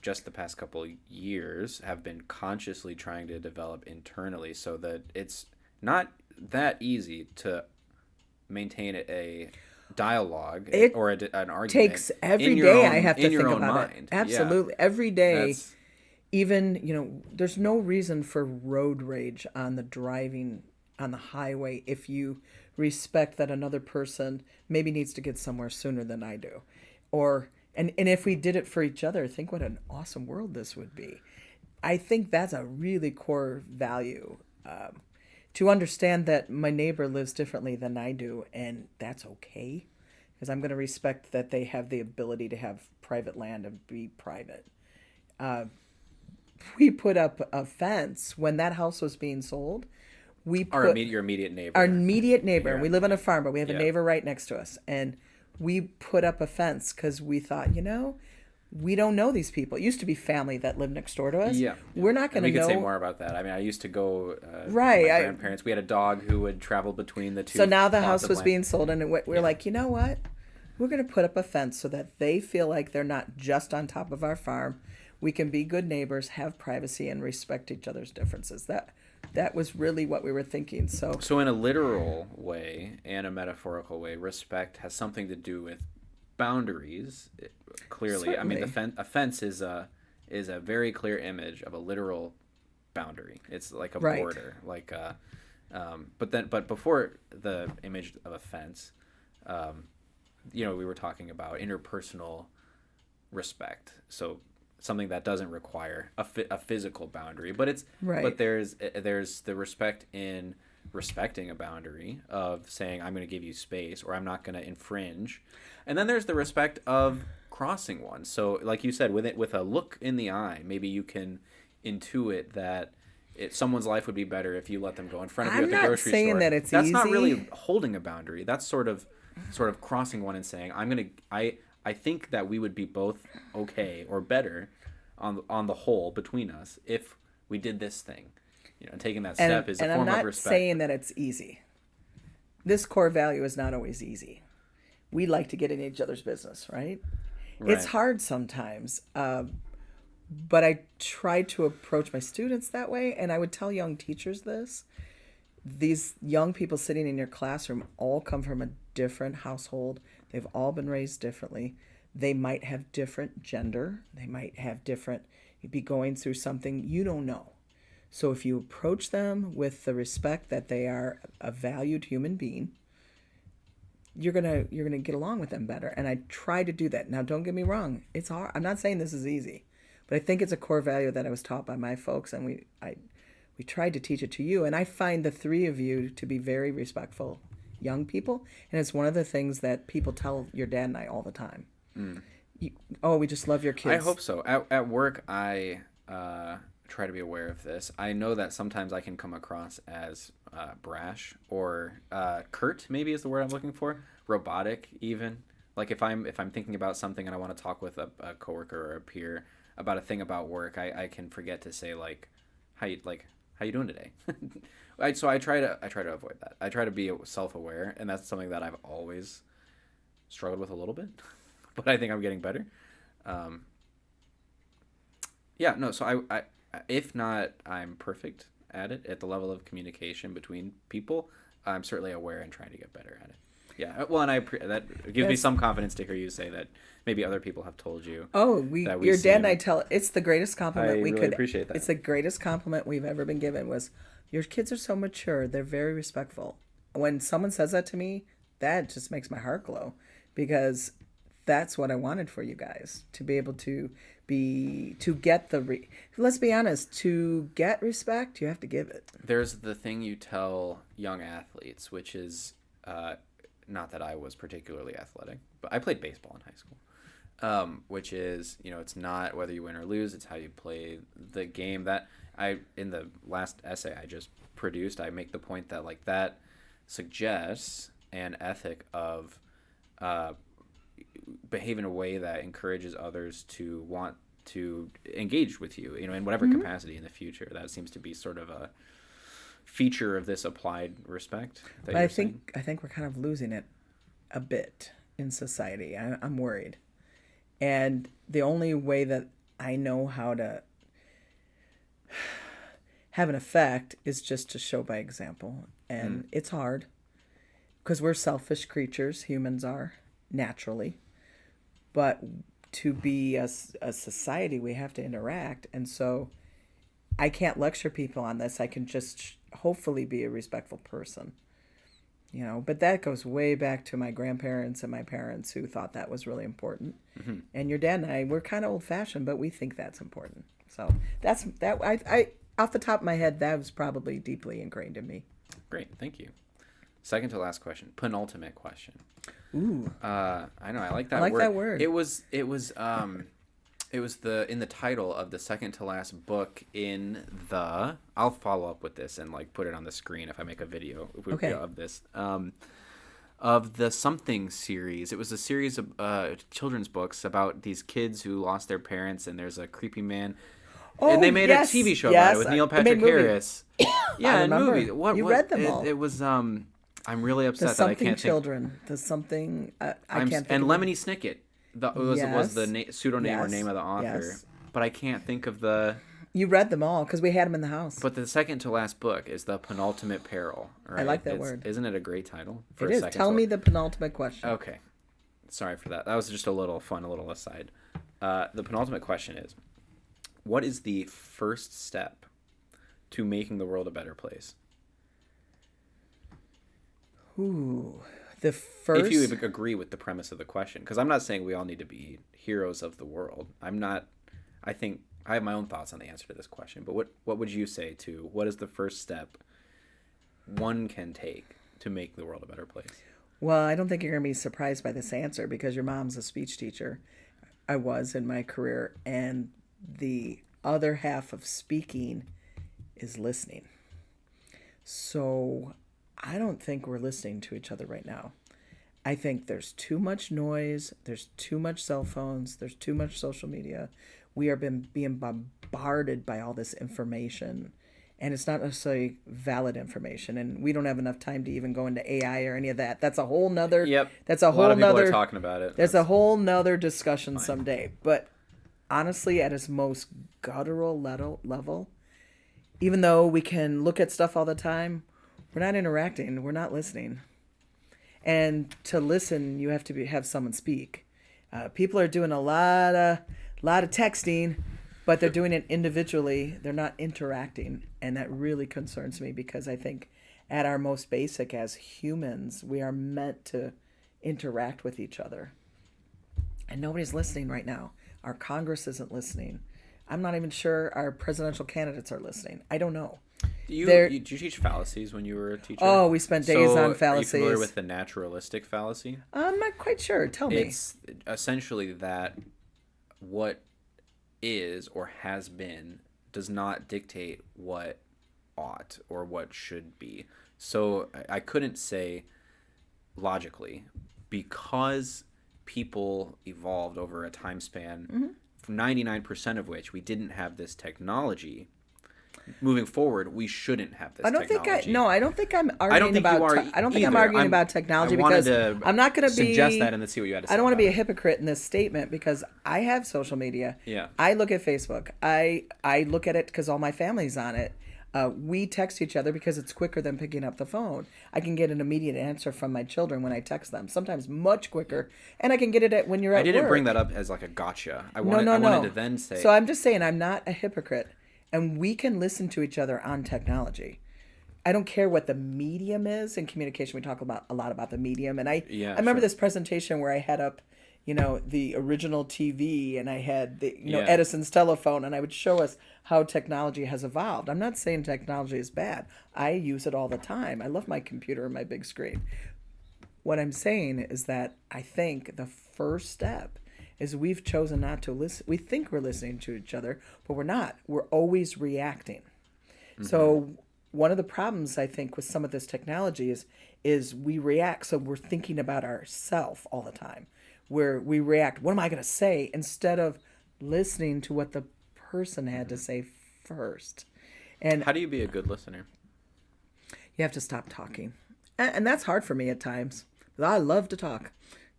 A: just the past couple years have been consciously trying to develop internally, so that it's not that easy to maintain a dialogue or an argument.
B: Takes every
A: in your
B: day.
A: own,
B: I have to
A: in your
B: think
A: own
B: about
A: mind.
B: it. Absolutely, every
A: Yeah.
B: day. Even there's no reason for road rage on the driving on the highway if you respect that another person maybe needs to get somewhere sooner than I do, Or and if we did it for each other, think what an awesome world this would be. I think that's a really core value, to understand that my neighbor lives differently than I do, and that's okay, because I'm going to respect that they have the ability to have private land and be private. We put up a fence when that house was being sold. We put
A: Your immediate
B: our
A: neighbor
B: immediate neighbor.
A: here.
B: We live on a farm, but we have a
A: Yeah.
B: neighbor right next to us, and we put up a fence because we thought, we don't know these people. It used to be family that lived next door to us.
A: Yeah.
B: We're not
A: And
B: going to
A: we could say
B: know.
A: more about that. I mean, I used to go
B: Right,
A: with my
B: I-
A: grandparents. We had a dog who would travel between the two.
B: So now the
A: plots
B: house
A: of
B: was
A: land.
B: being sold, and we're
A: Yeah.
B: like, you know what? We're going to put up a fence so that they feel like they're not just on top of our farm. We can be good neighbors, have privacy, and respect each other's differences. That was really what we were thinking. So
A: So, in a literal way and a metaphorical way, respect has something to do with boundaries. Clearly, I mean,
B: Certainly.
A: a fence is a very clear image of a literal boundary. It's like a
B: Right.
A: border, but before the image of a fence, we were talking about interpersonal respect. So something that doesn't require a physical boundary, but
B: Right.
A: there's the respect in respecting a boundary of saying I'm going to give you space or I'm not going to infringe, and then there's the respect of crossing one. So like you said, with a look in the eye, maybe you can intuit that someone's life would be better if you let them go in front of you
B: I'm
A: at the
B: not
A: grocery
B: saying
A: store.
B: that it's
A: That's not
B: easy.
A: really holding a boundary. That's sort of crossing one and saying I think that we would be both okay or better on the whole between us if we did this thing. Taking that step is a
B: And I'm
A: form of
B: not
A: respect.
B: saying that it's easy. This core value is not always easy. We like to get in each other's business, right? It's
A: Right.
B: hard sometimes, but I try to approach my students that way, and I would tell young teachers this. These young people sitting in your classroom all come from a different household. They've all been raised differently. They might have different gender. They might have different, be going through something you don't know. So if you approach them with the respect that they are a valued human being, you're gonna get along with them better. And I try to do that. Now, don't get me wrong; it's hard. I'm not saying this is easy, but I think it's a core value that I was taught by my folks, and we tried to teach it to you. And I find the three of you to be very respectful young people, and it's one of the things that people tell your dad and I all the time. You, oh, we just love your
A: I
B: kids.
A: hope so. At work, I try to be aware of this. I know that sometimes I can come across as brash or curt. Maybe is the word I'm looking for. Robotic, even. Like if I'm thinking about something and I want to talk with a coworker or a peer about a thing about work, I can forget to say how you doing today. So I try to avoid that. I try to be self-aware, and that's something that I've always struggled with a little bit, but I think I'm getting better. Um, yeah, no. So if not, I'm perfect at it at the level of communication between people. I'm certainly aware and trying to get better at it. Yeah. Well, and that gives me
B: That's
A: some confidence to hear you say that maybe other people have told you
B: Oh,
A: that we
B: your dad and I
A: seem.
B: tell it's the greatest
A: I
B: compliment we
A: really
B: could.
A: appreciate that.
B: It's the greatest compliment we've ever been given was, your kids are so mature. They're very respectful. When someone says that to me, that just makes my heart glow, because that's what I wanted for you guys to be able to get let's be honest, to get respect, you have to give it.
A: There's the thing you tell young athletes, which is not that I was particularly athletic, but I played baseball in high school. Which is, it's not whether you win or lose, it's how you play the game. That in the last essay I just produced, I make the point that that suggests an ethic of behave in a way that encourages others to want to engage with you, in whatever capacity in the future. That seems to be sort of a feature of this applied respect that
B: But
A: you're
B: I
A: saying.
B: think we're kind of losing it a bit in society. I'm worried. And the only way that I know how to have an effect is just to show by example. And it's hard because we're selfish creatures, humans are, naturally. But to be a society, we have to interact. And so I can't lecture people on this. I can just hopefully be a respectful person. But that goes way back to my grandparents and my parents who thought that was really important. And your dad and I, we're kind of old fashioned, but we think that's important. So that's that. I off the top of my head, that was probably deeply ingrained in me.
A: Great, thank you. Second to last question, penultimate question.
B: Ooh,
A: I know, I like that
B: I like
A: word.
B: that word.
A: It was in the title of the second to last book in the. I'll follow up with this and like put it on the screen if I make a video
B: Okay.
A: of this. Of the Something series. It was a series of children's books about these kids who lost their parents, and there's a creepy man.
B: Oh,
A: And they made
B: yes,
A: a TV show
B: yes.
A: about it with Neil
B: They made
A: Patrick
B: movie.
A: Harris. Yeah, and
B: remember.
A: movie. What
B: You
A: was,
B: read them all.
A: It was I'm really
B: The
A: upset that I
B: something
A: can't
B: children. The something. I
A: think.
B: can't. Think
A: And
B: of
A: Lemony Snicket. Was the pseudonym or
B: Yes.
A: name of the author,
B: Yes.
A: but I can't think of the.
B: You read them all because we had them in the house.
A: But the second to last book is The Penultimate Peril. Right?
B: I like that word.
A: Isn't it a great title? For
B: It
A: a
B: is.
A: second
B: Tell
A: to
B: me the penultimate question.
A: Okay. Sorry for that. That was just a little aside. The penultimate question is, what is the first step to making the world a better place?
B: Ooh, the first.
A: If you agree with the premise of the question, because I'm not saying we all need to be heroes of the world. I'm not. I think I have my own thoughts on the answer to this question. But what would you say to what is the first step one can take to make the world a better place?
B: Well, I don't think you're going to be surprised by this answer because your mom's a speech teacher. I was in my career, and the other half of speaking is listening. So I don't think we're listening to each other right now. I think there's too much noise, there's too much cell phones, there's too much social media. We are being bombarded by all this information, and it's not necessarily valid information. And we don't have enough time to even go into AI or any of that. That's a whole nother.
A: Yep.
B: That's a
A: lot
B: whole
A: of people
B: nother.
A: are talking about it.
B: There's a whole nother discussion someday. But honestly, at its most guttural level, even though we can look at stuff all the time, we're not interacting. We're not listening. And to listen, you have to have someone speak. People are doing a lot of texting, but they're doing it individually. They're not interacting, and that really concerns me because I think at our most basic as humans, we are meant to interact with each other. And nobody's listening right now. Our Congress isn't listening. I'm not even sure our presidential candidates are listening. I don't know.
A: Did you teach fallacies when you were a teacher?
B: Oh, we spent days on fallacies.
A: Are you familiar with the naturalistic fallacy?
B: I'm not quite sure. Tell me.
A: It's essentially that what is or has been does not dictate what ought or what should be. So I couldn't say logically, because people evolved over a time span, 99% of which we didn't have this technology. Moving forward, we shouldn't have this technology.
B: I don't think I'm arguing about technology because I'm not going to be
A: suggest that and then see what you had to say.
B: I don't want to be a hypocrite in this statement because I have social media.
A: Yeah.
B: I look at Facebook. I look at it because all my family's on it. We text each other because it's quicker than picking up the phone. I can get an immediate answer from my children when I text them, sometimes much quicker, and I can get it when you're at work.
A: I didn't bring that up as like a gotcha. I wanted to then say.
B: So I'm just saying I'm not a hypocrite. And we can listen to each other on technology. I don't care what the medium is. In communication, we talk a lot about the medium. And I remember this presentation where I had up, the original TV, and I had the, Edison's telephone, and I would show us how technology has evolved. I'm not saying technology is bad. I use it all the time. I love my computer and my big screen. What I'm saying is that I think the first step is we've chosen not to listen. We think we're listening to each other, but we're not. We're always reacting. Mm-hmm. So one of the problems I think with some of this technology is we react. So we're thinking about ourselves all the time. Where we react, what am I going to say? Instead of listening to what the person had to say first. And
A: how do you be a good listener?
B: You have to stop talking. And that's hard for me at times. I love to talk.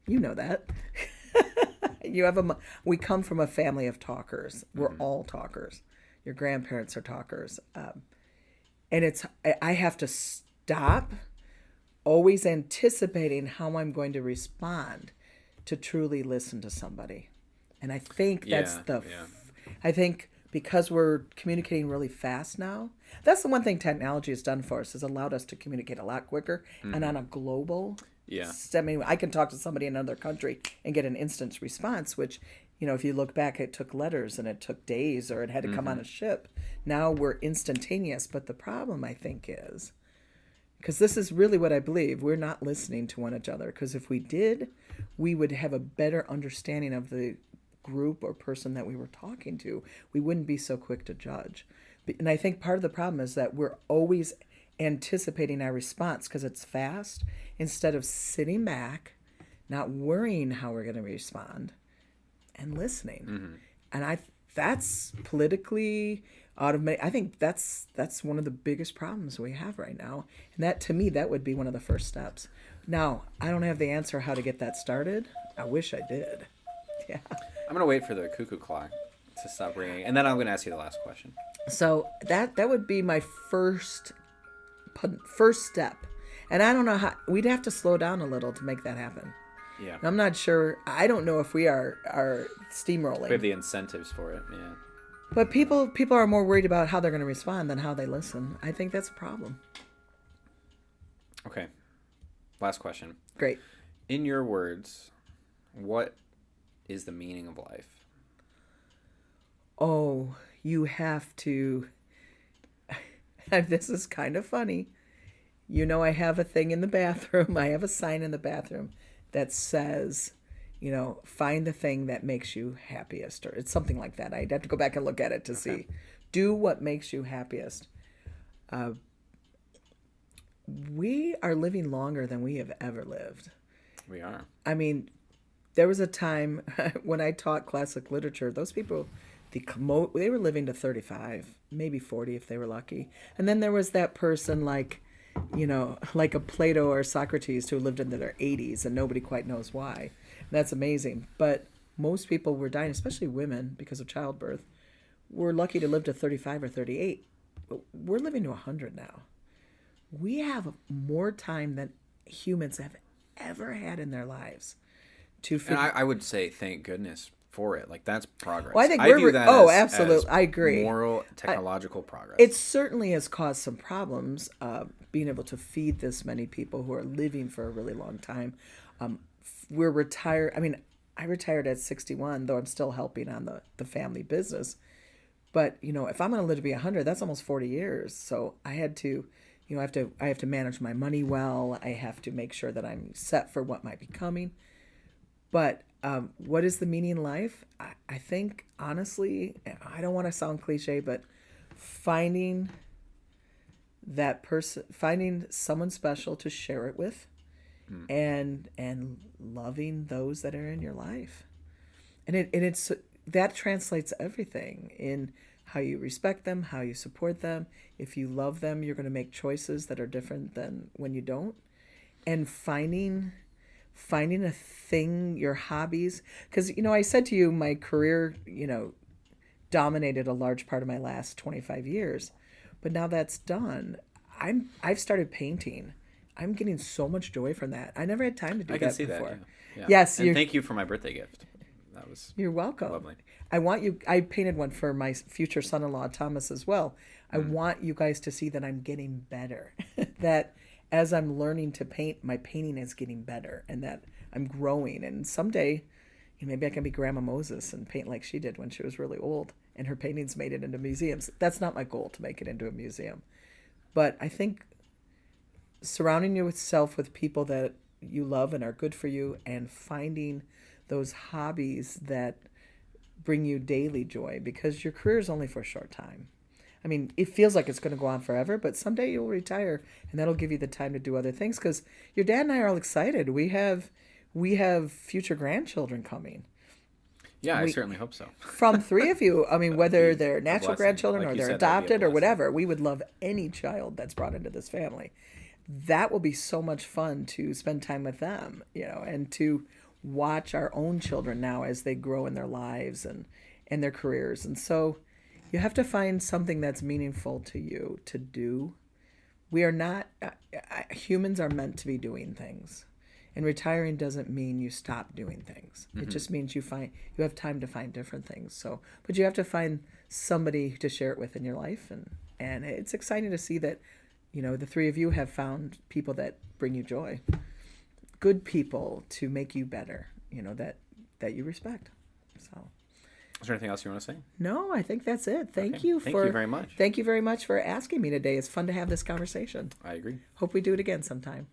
B: You know that. We come from a family of talkers. We're all talkers. Your grandparents are talkers. And I have to stop always anticipating how I'm going to respond to truly listen to somebody. And I think that's I think because we're communicating really fast now. That's the one thing technology has done for us, has allowed us to communicate a lot quicker and on a global.
A: Yeah.
B: I mean, I can talk to somebody in another country and get an instant response, which, if you look back, it took letters and it took days, or it had to come on a ship. Now we're instantaneous. But the problem, I think, is, because this is really what I believe, we're not listening to one another. Because if we did, we would have a better understanding of the group or person that we were talking to. We wouldn't be so quick to judge. And I think part of the problem is that we're always anticipating our response because it's fast, instead of sitting back, not worrying how we're going to respond, and listening. And that's politically automated. I think that's one of the biggest problems we have right now. And that, to me, that would be one of the first steps. Now, I don't have the answer how to get that started. I wish I did. Yeah.
A: I'm going to wait for the cuckoo clock to stop ringing, and then I'm going to ask you the last question.
B: So that would be my first step. And I don't know how, we'd have to slow down a little to make that happen.
A: Yeah.
B: I'm not sure. I don't know if we are steamrolling.
A: We have the incentives for it, yeah.
B: But people are more worried about how they're going to respond than how they listen. I think that's a problem.
A: Okay. Last question.
B: Great.
A: In your words, what is the meaning of life?
B: Oh, you have to. This is kind of funny. I have a thing in the bathroom. I have a sign in the bathroom that says, find the thing that makes you happiest, or it's something like that. I'd have to go back and look at it to see. Do what makes you happiest. We are living longer than we have ever lived.
A: We are.
B: I mean, there was a time when I taught classic literature, those people, they were living to 35, maybe 40 if they were lucky. And then there was that person like a Plato or Socrates who lived into their 80s and nobody quite knows why. And that's amazing. But most people were dying, especially women, because of childbirth. We're lucky to live to 35 or 38. But we're living to 100 now. We have more time than humans have ever had in their lives to
A: And I would say thank goodness for it. Like, that's progress.
B: Well, I think
A: view that
B: absolutely.
A: as
B: I agree.
A: Moral, technological progress.
B: It certainly has caused some problems, being able to feed this many people who are living for a really long time. We're retired. I mean, I retired at 61, though I'm still helping on the family business. But, if I'm going to live to be 100, that's almost 40 years. So I had to, I have to manage my money well. I have to make sure that I'm set for what might be coming. But what is the meaning in life? I think, honestly, I don't want to sound cliche, but finding that person, finding someone special to share it with, and loving those that are in your life. And it's that translates everything in how you respect them, how you support them. If you love them, you're going to make choices that are different than when you don't. And finding a thing, your hobbies. Because, I said to you, my career, dominated a large part of my last 25 years. But now that's done, I've started painting. I'm getting so much joy from that. I never had time to do that before.
A: I can see that, yeah.
B: Yes.
A: And thank you for my birthday gift. That was
B: You're welcome.
A: lovely.
B: I painted one for my future son-in-law, Thomas, as well. I want you guys to see that I'm getting better. That as I'm learning to paint, my painting is getting better, and that I'm growing. And someday, maybe I can be Grandma Moses and paint like she did when she was really old, and her paintings made it into museums. That's not my goal, to make it into a museum. But I think surrounding yourself with people that you love and are good for you, and finding those hobbies that bring you daily joy, because your career is only for a short time. I mean, it feels like it's going to go on forever, but someday you'll retire, and that'll give you the time to do other things. Because your dad and I are all excited. We have future grandchildren coming.
A: Yeah, I certainly hope so.
B: From 3 of you. I mean, whether they're natural
A: blessing.
B: grandchildren
A: Like
B: or
A: you
B: they're
A: said, that'd be a
B: adopted or
A: blessing.
B: whatever, we would love any child that's brought into this family. That will be so much fun to spend time with them, and to watch our own children now as they grow in their lives and their careers. And so you have to find something that's meaningful to you to do. We are not, humans are meant to be doing things. And retiring doesn't mean you stop doing things. It just means you have time to find different things. So, but you have to find somebody to share it with in your life, and it's exciting to see that, the three of you have found people that bring you joy, good people to make you better, that you respect. So.
A: Is there anything else you want to say?
B: No, I think that's it. Thank
A: Okay.
B: you
A: Thank you very much.
B: Thank you very much for asking me today. It's fun to have this conversation.
A: I agree.
B: Hope we do it again sometime.